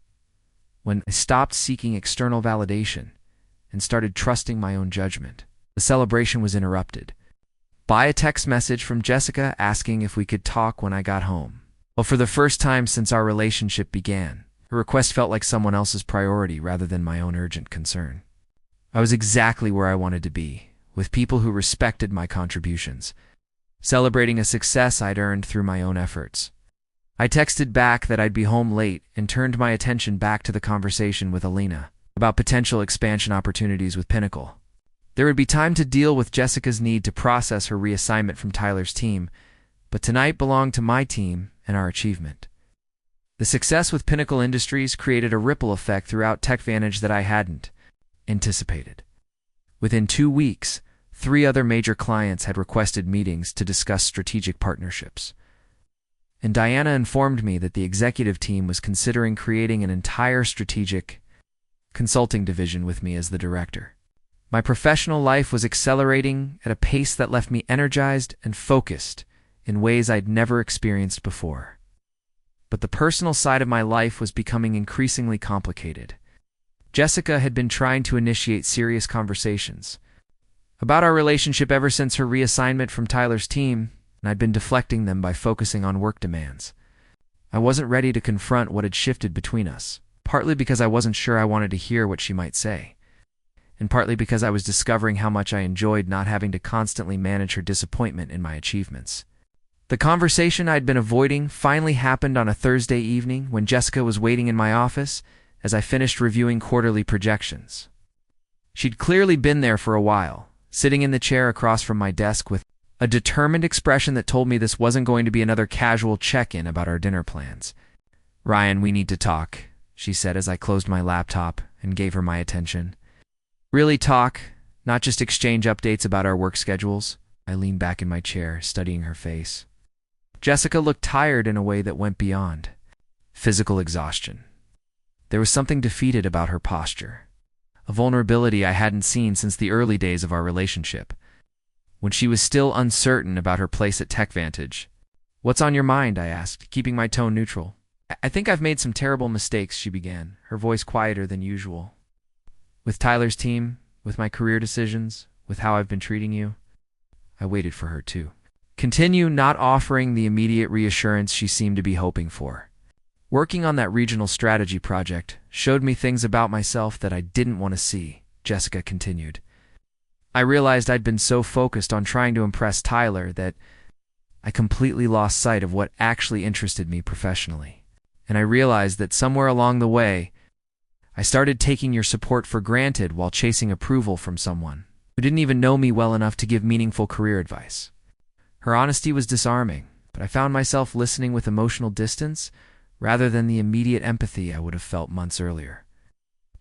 when I stopped seeking external validation and started trusting my own judgment. The celebration was interrupted by a text message from Jessica asking if we could talk when I got home. Well, for the first time since our relationship began, her request felt like someone else's priority rather than my own urgent concern. I was exactly where I wanted to be, with people who respected my contributions, celebrating a success I'd earned through my own efforts. I texted back that I'd be home late and turned my attention back to the conversation with Elena about potential expansion opportunities with Pinnacle. There would be time to deal with Jessica's need to process her reassignment from Tyler's team, but tonight belonged to my team and our achievement. The success with Pinnacle Industries created a ripple effect throughout TechVantage that I hadn't anticipated. Within 2 weeks, 3 other major clients had requested meetings to discuss strategic partnerships. And Diana informed me that the executive team was considering creating an entire strategic consulting division with me as the director. My professional life was accelerating at a pace that left me energized and focused in ways I'd never experienced before. But the personal side of my life was becoming increasingly complicated. Jessica had been trying to initiate serious conversations about our relationship ever since her reassignment from Tyler's team, and I'd been deflecting them by focusing on work demands. I wasn't ready to confront what had shifted between us, partly because I wasn't sure I wanted to hear what she might say, and partly because I was discovering how much I enjoyed not having to constantly manage her disappointment in my achievements. The conversation I'd been avoiding finally happened on a Thursday evening when Jessica was waiting in my office as I finished reviewing quarterly projections. She'd clearly been there for a while, sitting in the chair across from my desk with a determined expression that told me this wasn't going to be another casual check-in about our dinner plans. "Ryan, we need to talk," she said as I closed my laptop and gave her my attention. "Really talk, not just exchange updates about our work schedules." I leaned back in my chair, studying her face. Jessica looked tired in a way that went beyond physical exhaustion. There was something defeated about her posture, a vulnerability I hadn't seen since the early days of our relationship, when she was still uncertain about her place at TechVantage. "What's on your mind?" I asked, keeping my tone neutral. "I think I've made some terrible mistakes," she began, her voice quieter than usual. "With Tyler's team, with my career decisions, with how I've been treating you." I waited for her to continue, not offering the immediate reassurance she seemed to be hoping for. "Working on that regional strategy project showed me things about myself that I didn't want to see," Jessica continued. "I realized I'd been so focused on trying to impress Tyler that I completely lost sight of what actually interested me professionally. And I realized that somewhere along the way, I started taking your support for granted while chasing approval from someone who didn't even know me well enough to give meaningful career advice." Her honesty was disarming, but I found myself listening with emotional distance rather than the immediate empathy I would have felt months earlier.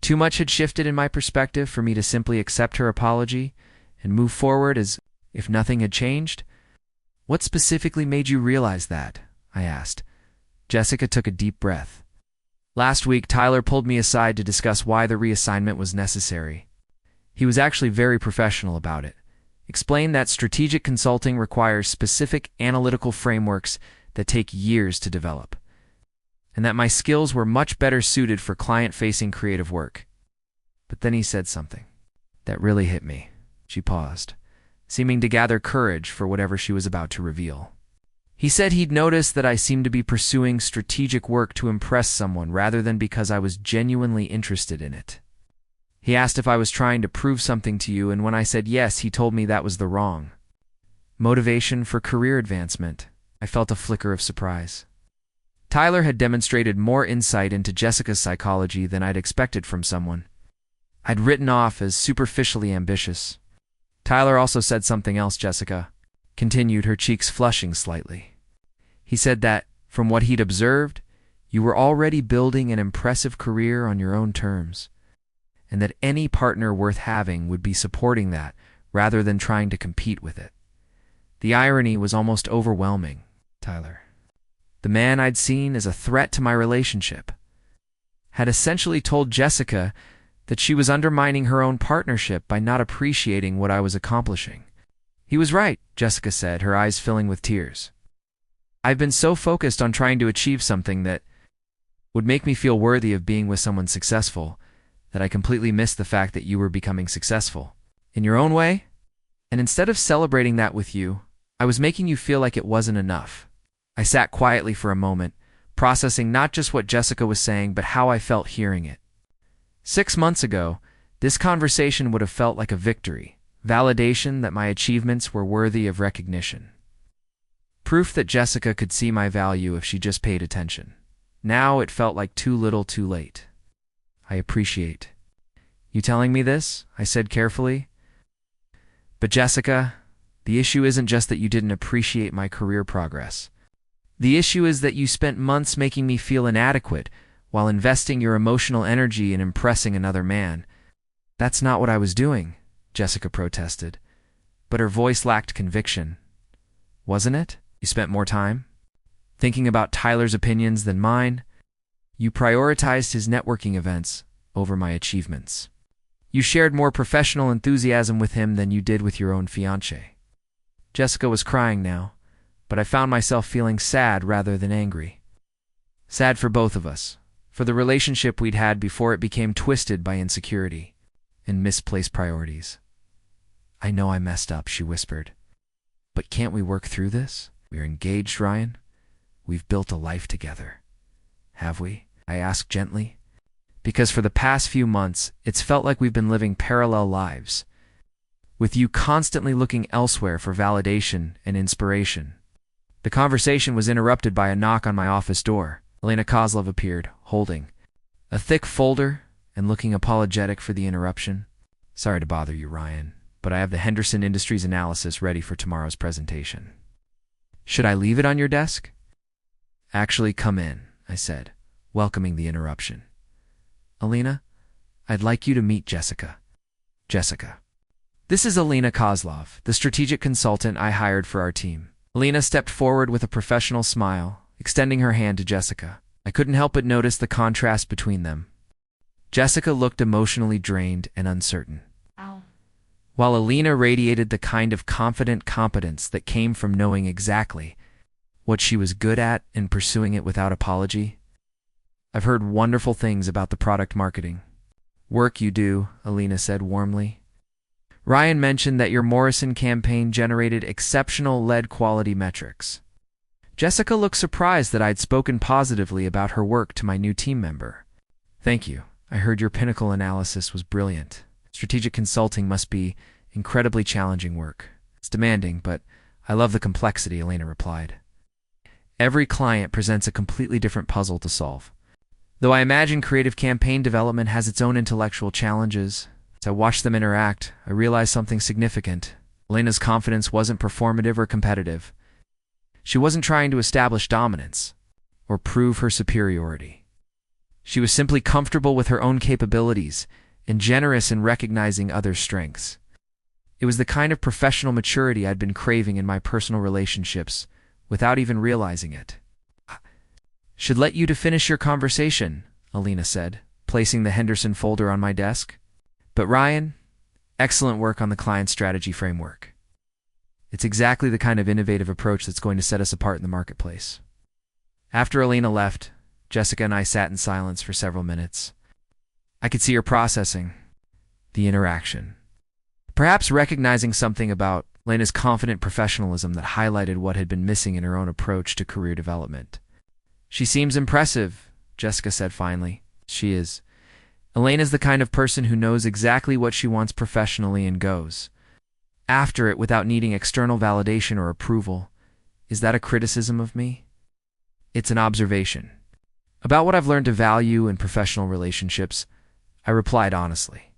Too much had shifted in my perspective for me to simply accept her apology and move forward as if nothing had changed? What specifically made you realize that? I asked. Jessica took a deep breath. Last week, Tyler pulled me aside to discuss why the reassignment was necessary. He was actually very professional about it. Explained that strategic consulting requires specific analytical frameworks that take years to develop, and that my skills were much better suited for client-facing creative work. But then he said something that really hit me. She paused, seeming to gather courage for whatever she was about to reveal. He said he'd noticed that I seemed to be pursuing strategic work to impress someone rather than because I was genuinely interested in it. He asked if I was trying to prove something to you, and when I said yes, he told me that was the wrong motivation for career advancement. I felt a flicker of surprise. Tyler had demonstrated more insight into Jessica's psychology than I'd expected from someone I'd written off as superficially ambitious. Tyler also said something else, Jessica continued, her cheeks flushing slightly. He said that, from what he'd observed, you were already building an impressive career on your own terms, and that any partner worth having would be supporting that rather than trying to compete with it. The irony was almost overwhelming. Tyler, the man I'd seen as a threat to my relationship, had essentially told Jessica that she was undermining her own partnership by not appreciating what I was accomplishing. He was right, Jessica said, her eyes filling with tears. I've been so focused on trying to achieve something that would make me feel worthy of being with someone successful that I completely missed the fact that you were becoming successful in your own way. And instead of celebrating that with you, I was making you feel like it wasn't enough. I sat quietly for a moment, processing not just what Jessica was saying, but how I felt hearing it. 6 months ago, this conversation would have felt like a victory, validation that my achievements were worthy of recognition. Proof that Jessica could see my value if she just paid attention. Now it felt like too little too late. I appreciate you telling me this, I said carefully. But Jessica, the issue isn't just that you didn't appreciate my career progress. The issue is that you spent months making me feel inadequate while investing your emotional energy in impressing another man. That's not what I was doing, Jessica protested, but her voice lacked conviction. Wasn't it? You spent more time thinking about Tyler's opinions than mine. You prioritized his networking events over my achievements. You shared more professional enthusiasm with him than you did with your own fiancée. Jessica was crying now, but I found myself feeling sad rather than angry. Sad for both of us, for the relationship we'd had before it became twisted by insecurity and misplaced priorities. I know I messed up, she whispered. But can't we work through this? We're engaged, Ryan. We've built a life together. Have we? I asked gently. Because for the past few months, it's felt like we've been living parallel lives, with you constantly looking elsewhere for validation and inspiration. The conversation was interrupted by a knock on my office door. Elena Kozlov appeared, holding a thick folder and looking apologetic for the interruption. Sorry to bother you, Ryan, but I have the Henderson Industries analysis ready for tomorrow's presentation. Should I leave it on your desk? Actually, come in, I said, welcoming the interruption. Elena, I'd like you to meet Jessica. Jessica. This is Elena Kozlov, the strategic consultant I hired for our team. Elena stepped forward with a professional smile, extending her hand to Jessica. I couldn't help but notice the contrast between them. Jessica looked emotionally drained and uncertain, while Elena radiated the kind of confident competence that came from knowing exactly what she was good at and pursuing it without apology. I've heard wonderful things about the product marketing work you do, Elena said warmly. Ryan mentioned that your Morrison campaign generated exceptional lead quality metrics. Jessica looked surprised that I'd spoken positively about her work to my new team member. Thank you. I heard your Pinnacle analysis was brilliant. Strategic consulting must be incredibly challenging work. It's demanding, but I love the complexity, Elena replied. Every client presents a completely different puzzle to solve. Though I imagine creative campaign development has its own intellectual challenges, as I watched them interact, I realized something significant. Elena's confidence wasn't performative or competitive. She wasn't trying to establish dominance or prove her superiority. She was simply comfortable with her own capabilities and generous in recognizing others' strengths. It was the kind of professional maturity I'd been craving in my personal relationships, without even realizing it. "Should let you to finish your conversation," Alina said, placing the Henderson folder on my desk. "But Ryan, excellent work on the client strategy framework. It's exactly the kind of innovative approach that's going to set us apart in the marketplace." After Alina left, Jessica and I sat in silence for several minutes. I could see her processing the interaction, perhaps recognizing something about Alina's confident professionalism that highlighted what had been missing in her own approach to career development. "She seems impressive," Jessica said finally. "She is. Elena's the kind of person who knows exactly what she wants professionally and goes after it without needing external validation or approval. Is that a criticism of me? It's an observation. About what I've learned to value in professional relationships," I replied honestly.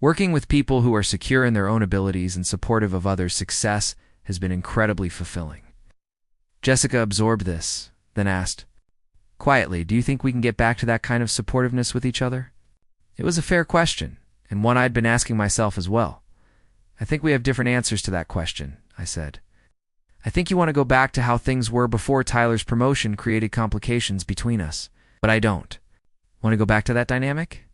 "Working with people who are secure in their own abilities and supportive of others' success has been incredibly fulfilling." Jessica absorbed this, then asked, quietly, "Do you think we can get back to that kind of supportiveness with each other?" It was a fair question, and one I'd been asking myself as well. "I think we have different answers to that question," I said. "I think you want to go back to how things were before Tyler's promotion created complications between us, but I don't. Want to go back to that dynamic?"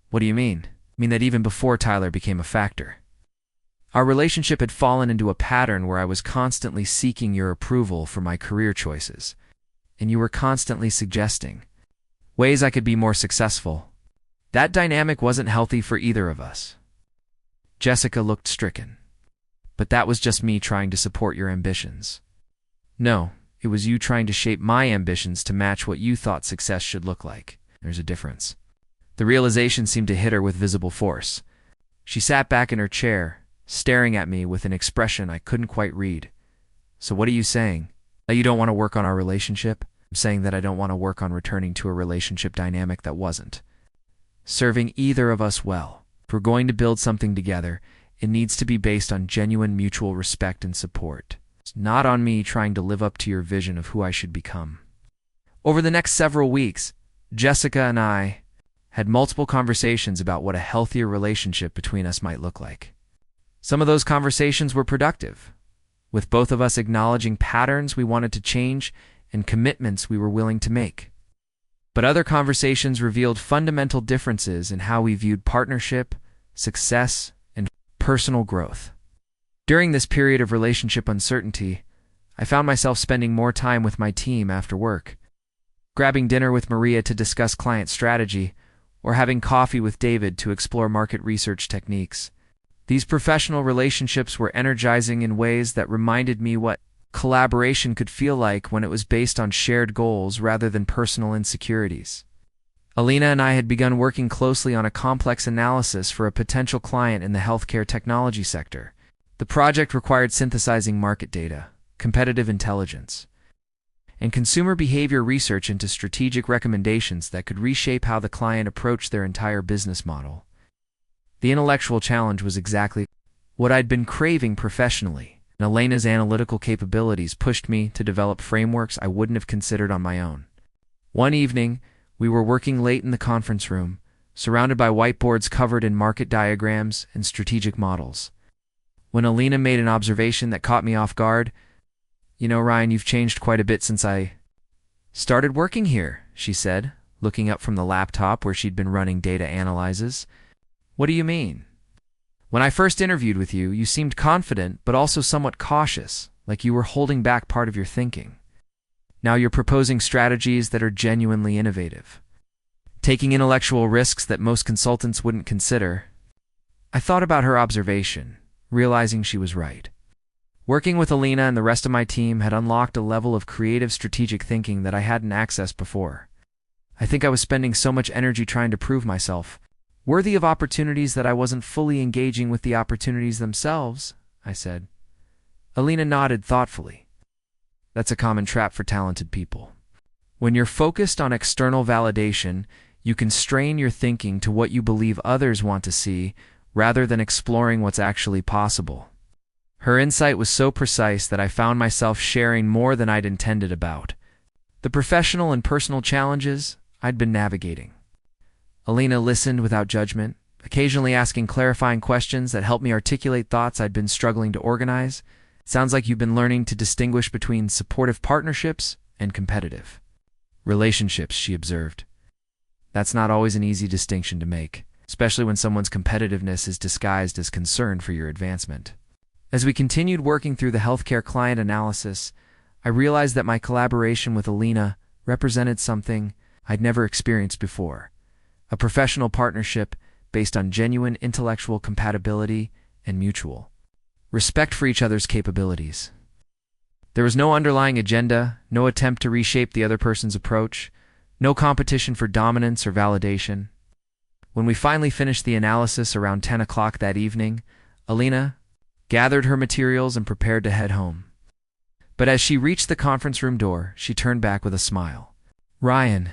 "What do you mean?" "I mean that even before Tyler became a factor, our relationship had fallen into a pattern where I was constantly seeking your approval for my career choices, and you were constantly suggesting ways I could be more successful. That dynamic wasn't healthy for either of us." Jessica looked stricken. "But that was just me trying to support your ambitions." "No, it was you trying to shape my ambitions to match what you thought success should look like. There's a difference." The realization seemed to hit her with visible force. She sat back in her chair, staring at me with an expression I couldn't quite read. "So what are you saying? That you don't want to work on our relationship?" "I'm saying that I don't want to work on returning to a relationship dynamic that wasn't serving either of us well. If we're going to build something together, it needs to be based on genuine mutual respect and support. It's not on me trying to live up to your vision of who I should become." Over the next several weeks, Jessica and I had multiple conversations about what a healthier relationship between us might look like. Some of those conversations were productive, with both of us acknowledging patterns we wanted to change and commitments we were willing to make. But other conversations revealed fundamental differences in how we viewed partnership, success, and personal growth. During this period of relationship uncertainty, I found myself spending more time with my team after work, grabbing dinner with Maria to discuss client strategy, or having coffee with David to explore market research techniques. These professional relationships were energizing in ways that reminded me what collaboration could feel like when it was based on shared goals rather than personal insecurities. Alina and I had begun working closely on a complex analysis for a potential client in the healthcare technology sector. The project required synthesizing market data, competitive intelligence, and consumer behavior research into strategic recommendations that could reshape how the client approached their entire business model. The intellectual challenge was exactly what I'd been craving professionally, and Elena's analytical capabilities pushed me to develop frameworks I wouldn't have considered on my own. One evening, we were working late in the conference room, surrounded by whiteboards covered in market diagrams and strategic models, when Alina made an observation that caught me off guard. "You know, Ryan, you've changed quite a bit since I started working here," she said, looking up from the laptop where she'd been running data analyses. "What do you mean?" "When I first interviewed with you, you seemed confident but also somewhat cautious, like you were holding back part of your thinking. Now you're proposing strategies that are genuinely innovative, taking intellectual risks that most consultants wouldn't consider." I thought about her observation, realizing she was right. Working with Alina and the rest of my team had unlocked a level of creative strategic thinking that I hadn't accessed before. I think I was spending so much energy trying to prove myself worthy of opportunities that I wasn't fully engaging with the opportunities themselves, I said. Alina nodded thoughtfully. That's a common trap for talented people. When you're focused on external validation, you can strain your thinking to what you believe others want to see rather than exploring what's actually possible. Her insight was so precise that I found myself sharing more than I'd intended about the professional and personal challenges I'd been navigating. Alina listened without judgment, occasionally asking clarifying questions that help me articulate thoughts I'd been struggling to organize. It sounds like you've been learning to distinguish between supportive partnerships and competitive relationships, she observed. That's not always an easy distinction to make, especially when someone's competitiveness is disguised as concern for your advancement. As we continued working through the healthcare client analysis, I realized that my collaboration with Alina represented something I'd never experienced before, a professional partnership based on genuine intellectual compatibility and mutual respect for each other's capabilities. There was no underlying agenda, no attempt to reshape the other person's approach, no competition for dominance or validation. When we finally finished the analysis around 10 o'clock that evening, Alina gathered her materials and prepared to head home. But as she reached the conference room door, she turned back with a smile. "Ryan,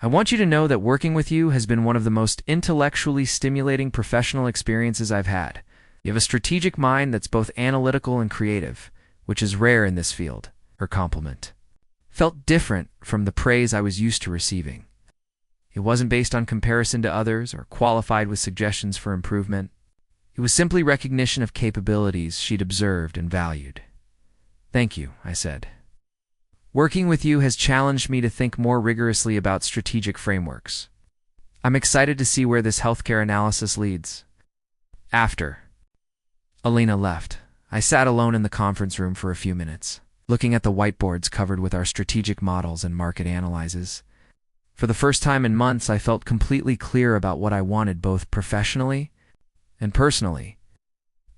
I want you to know that working with you has been one of the most intellectually stimulating professional experiences I've had. You have a strategic mind that's both analytical and creative, which is rare in this field." Her compliment felt different from the praise I was used to receiving. It wasn't based on comparison to others or qualified with suggestions for improvement. It was simply recognition of capabilities she'd observed and valued. "Thank you," I said. "Working with you has challenged me to think more rigorously about strategic frameworks. I'm excited to see where this healthcare analysis leads." After Alina left, I sat alone in the conference room for a few minutes, looking at the whiteboards covered with our strategic models and market analyses. For the first time in months, I felt completely clear about what I wanted both professionally and personally.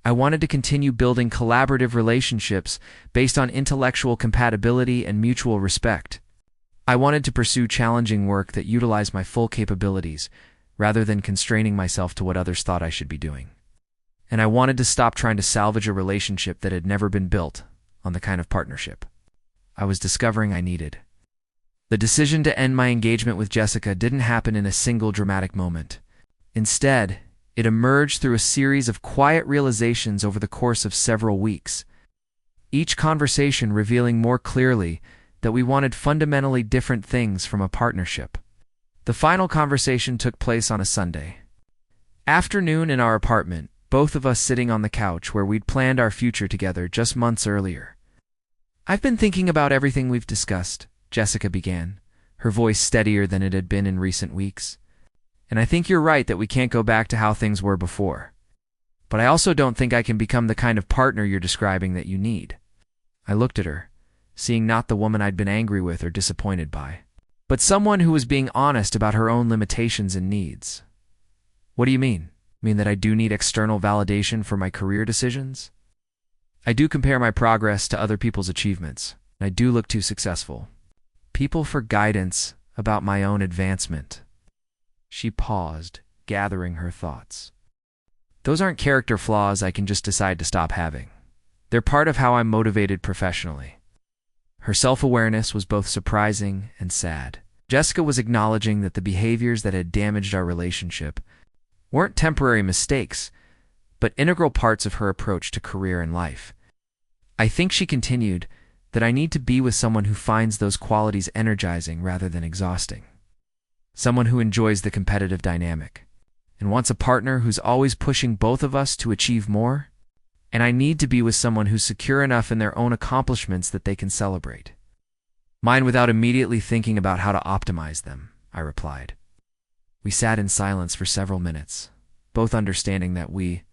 I wanted to continue building collaborative relationships based on intellectual compatibility and mutual respect. I wanted to pursue challenging work that utilized my full capabilities, rather than constraining myself to what others thought I should be doing. And I wanted to stop trying to salvage a relationship that had never been built on the kind of partnership I was discovering I needed. The decision to end my engagement with Jessica didn't happen in a single dramatic moment. Instead, it emerged through a series of quiet realizations over the course of several weeks, each conversation revealing more clearly that we wanted fundamentally different things from a partnership. The final conversation took place on a Sunday afternoon in our apartment, both of us sitting on the couch where we'd planned our future together just months earlier. "I've been thinking about everything we've discussed," Jessica began, her voice steadier than it had been in recent weeks. "And I think you're right that we can't go back to how things were before. But I also don't think I can become the kind of partner you're describing that you need." I looked at her, seeing not the woman I'd been angry with or disappointed by, but someone who was being honest about her own limitations and needs. "What do you mean? Mean that I do need external validation for my career decisions? I do compare my progress to other people's achievements, and I do look too successful. People for guidance about my own advancement." She paused, gathering her thoughts. "Those aren't character flaws I can just decide to stop having. They're part of how I'm motivated professionally." Her self-awareness was both surprising and sad. Jessica was acknowledging that the behaviors that had damaged our relationship weren't temporary mistakes, but integral parts of her approach to career and life. "I think," she continued, "that I need to be with someone who finds those qualities energizing rather than exhausting. Someone who enjoys the competitive dynamic, and wants a partner who's always pushing both of us to achieve more. And I need to be with someone who's secure enough in their own accomplishments that they can celebrate mine without immediately thinking about how to optimize them," I replied. We sat in silence for several minutes, both understanding that we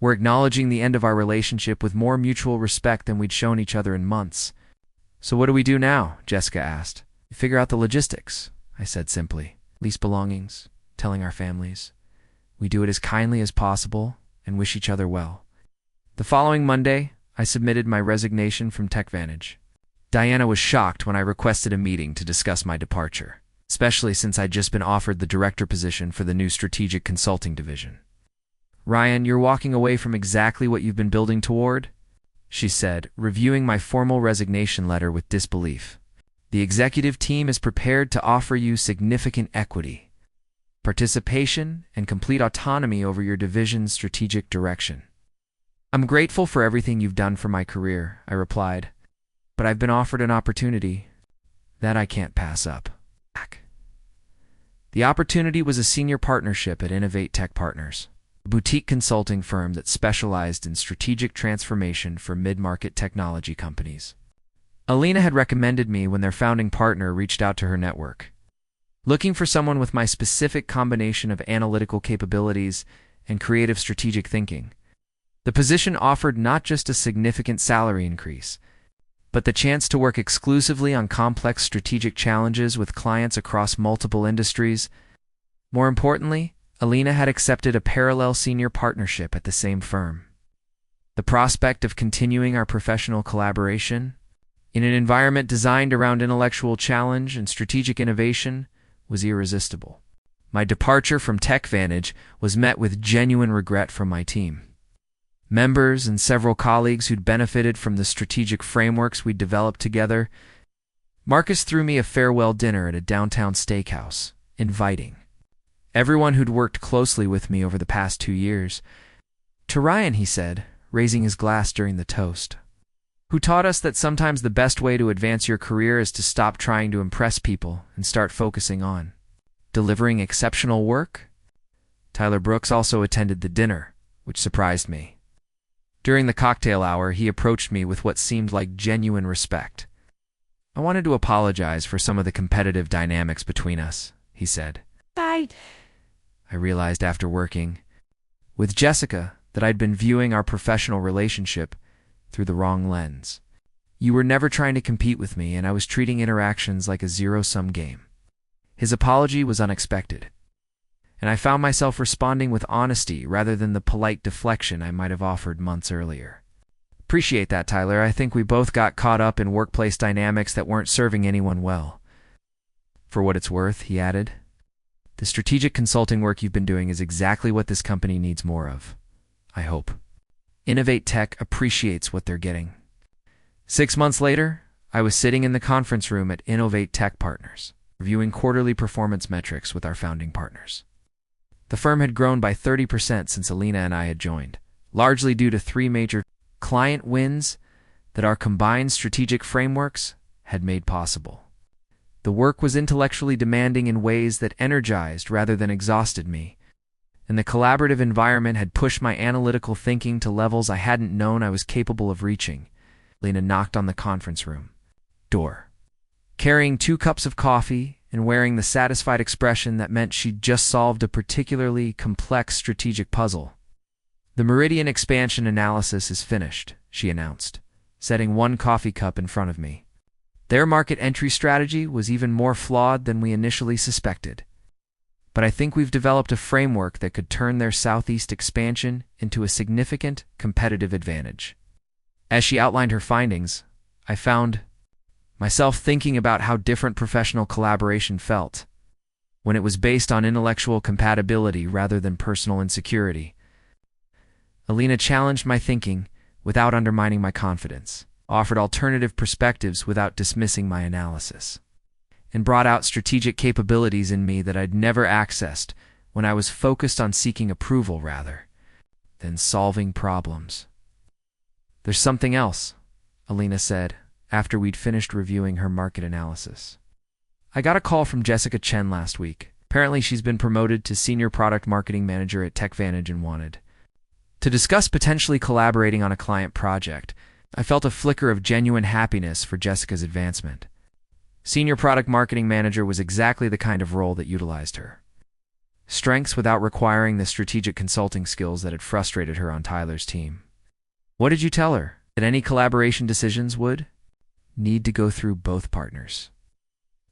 were acknowledging the end of our relationship with more mutual respect than we'd shown each other in months. "So what do we do now?" Jessica asked. "We figure out the logistics," I said simply. "Lease belongings, telling our families. We do it as kindly as possible and wish each other well." The following Monday, I submitted my resignation from TechVantage. Diana was shocked when I requested a meeting to discuss my departure, especially since I'd just been offered the director position for the new strategic consulting division. "Ryan, you're walking away from exactly what you've been building toward?" she said, reviewing my formal resignation letter with disbelief. "The executive team is prepared to offer you significant equity, participation, and complete autonomy over your division's strategic direction." "I'm grateful for everything you've done for my career," I replied, "but I've been offered an opportunity that I can't pass up." The opportunity was a senior partnership at Innovate Tech Partners, a boutique consulting firm that specialized in strategic transformation for mid-market technology companies. Alina had recommended me when their founding partner reached out to her network, looking for someone with my specific combination of analytical capabilities and creative strategic thinking. The position offered not just a significant salary increase, but the chance to work exclusively on complex strategic challenges with clients across multiple industries. More importantly, Alina had accepted a parallel senior partnership at the same firm. The prospect of continuing our professional collaboration, in an environment designed around intellectual challenge and strategic innovation, was irresistible. My departure from TechVantage was met with genuine regret from my team. Members and several colleagues who'd benefited from the strategic frameworks we'd developed together. Marcus threw me a farewell dinner at a downtown steakhouse, inviting everyone who'd worked closely with me over the past 2 years. To Ryan, he said, raising his glass during the toast, who taught us that sometimes the best way to advance your career is to stop trying to impress people and start focusing on delivering exceptional work. Tyler Brooks also attended the dinner, which surprised me. During the cocktail hour, he approached me with what seemed like genuine respect. I wanted to apologize for some of the competitive dynamics between us, he said. I realized after working with Jessica that I'd been viewing our professional relationship through the wrong lens. You were never trying to compete with me, and I was treating interactions like a zero-sum game. His apology was unexpected, and I found myself responding with honesty rather than the polite deflection I might have offered months earlier. Appreciate that, Tyler. I think we both got caught up in workplace dynamics that weren't serving anyone well. For what it's worth, he added, the strategic consulting work you've been doing is exactly what this company needs more of. I hope Innovate Tech appreciates what they're getting. 6 months later, I was sitting in the conference room at Innovate Tech Partners, reviewing quarterly performance metrics with our founding partners. The firm had grown by 30% since Alina and I had joined, largely due to 3 major client wins that our combined strategic frameworks had made possible. The work was intellectually demanding in ways that energized rather than exhausted me, and the collaborative environment had pushed my analytical thinking to levels I hadn't known I was capable of reaching. Alina knocked on the conference room door, carrying 2 cups of coffee and wearing the satisfied expression that meant she'd just solved a particularly complex strategic puzzle. The Meridian expansion analysis is finished, she announced, setting 1 coffee cup in front of me. Their market entry strategy was even more flawed than we initially suspected, but I think we've developed a framework that could turn their Southeast expansion into a significant competitive advantage. As she outlined her findings, I found myself thinking about how different professional collaboration felt when it was based on intellectual compatibility rather than personal insecurity. Alina challenged my thinking without undermining my confidence, offered alternative perspectives without dismissing my analysis, and brought out strategic capabilities in me that I'd never accessed when I was focused on seeking approval rather than solving problems. There's something else, Alina said, after we'd finished reviewing her market analysis. I got a call from Jessica Chen last week. Apparently she's been promoted to Senior Product Marketing Manager at TechVantage and wanted to discuss potentially collaborating on a client project. I felt a flicker of genuine happiness for Jessica's advancement. Senior Product Marketing Manager was exactly the kind of role that utilized her strengths without requiring the strategic consulting skills that had frustrated her on Tyler's team. What did you tell her? That any collaboration decisions would need to go through both partners,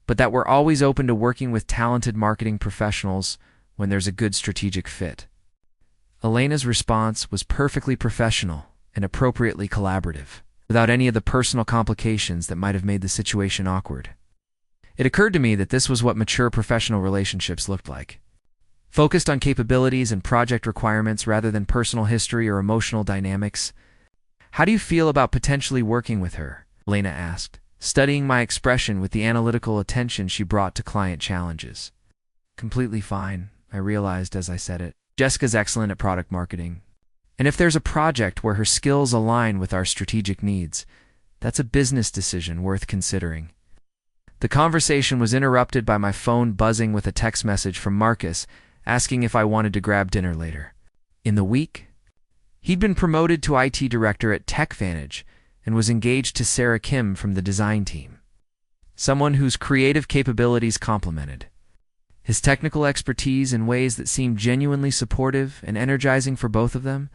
but that we're always open to working with talented marketing professionals when there's a good strategic fit. Alina's response was perfectly professional and appropriately collaborative, without any of the personal complications that might have made the situation awkward. It occurred to me that this was what mature professional relationships looked like. Focused on capabilities and project requirements rather than personal history or emotional dynamics. How do you feel about potentially working with her? Alina asked, studying my expression with the analytical attention she brought to client challenges. Completely fine, I realized as I said it. Jessica's excellent at product marketing, and if there's a project where her skills align with our strategic needs, that's a business decision worth considering. The conversation was interrupted by my phone buzzing with a text message from Marcus asking if I wanted to grab dinner later. In the week, he'd been promoted to IT director at TechVantage and was engaged to Sarah Kim from the design team, someone whose creative capabilities complemented his technical expertise in ways that seemed genuinely supportive and energizing for both of them.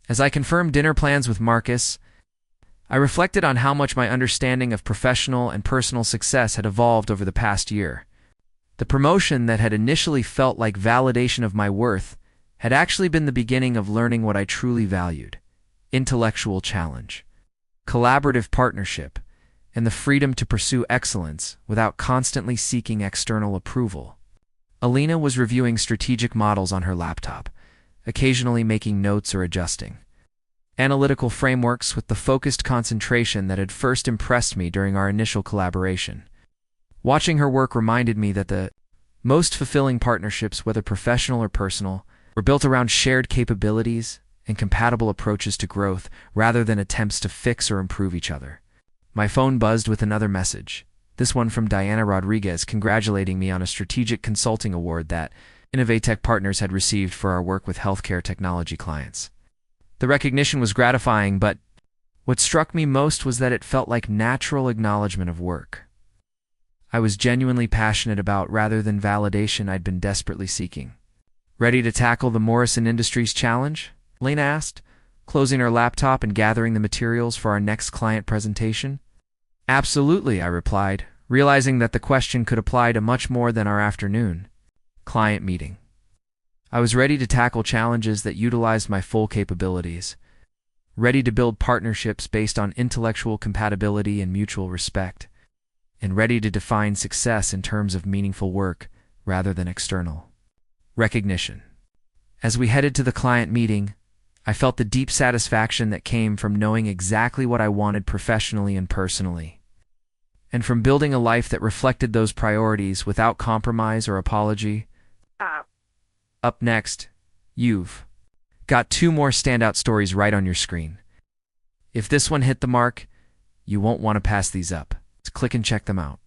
As I confirmed dinner plans with Marcus, I reflected on how much my understanding of professional and personal success had evolved over the past year. The promotion that had initially felt like validation of my worth had actually been the beginning of learning what I truly valued: intellectual challenge, collaborative partnership, and the freedom to pursue excellence without constantly seeking external approval. Alina was reviewing strategic models on her laptop, occasionally making notes or adjusting analytical frameworks with the focused concentration that had first impressed me during our initial collaboration. Watching her work reminded me that the most fulfilling partnerships, whether professional or personal, were built around shared capabilities and compatible approaches to growth rather than attempts to fix or improve each other. My phone buzzed with another message, this one from Diana Rodriguez, congratulating me on a strategic consulting award that Innovatech Partners had received for our work with healthcare technology clients. The recognition was gratifying, but what struck me most was that it felt like natural acknowledgement of work I was genuinely passionate about rather than validation I'd been desperately seeking. "Ready to tackle the Morrison Industries challenge?" Lena asked, closing her laptop and gathering the materials for our next client presentation. "Absolutely," I replied, realizing that the question could apply to much more than our afternoon client meeting. I was ready to tackle challenges that utilized my full capabilities, ready to build partnerships based on intellectual compatibility and mutual respect, and ready to define success in terms of meaningful work rather than external recognition. As we headed to the client meeting, I felt the deep satisfaction that came from knowing exactly what I wanted professionally and personally, and from building a life that reflected those priorities without compromise or apology. Up next, you've got 2 more standout stories right on your screen. If this one hit the mark, you won't want to pass these up. Click and check them out.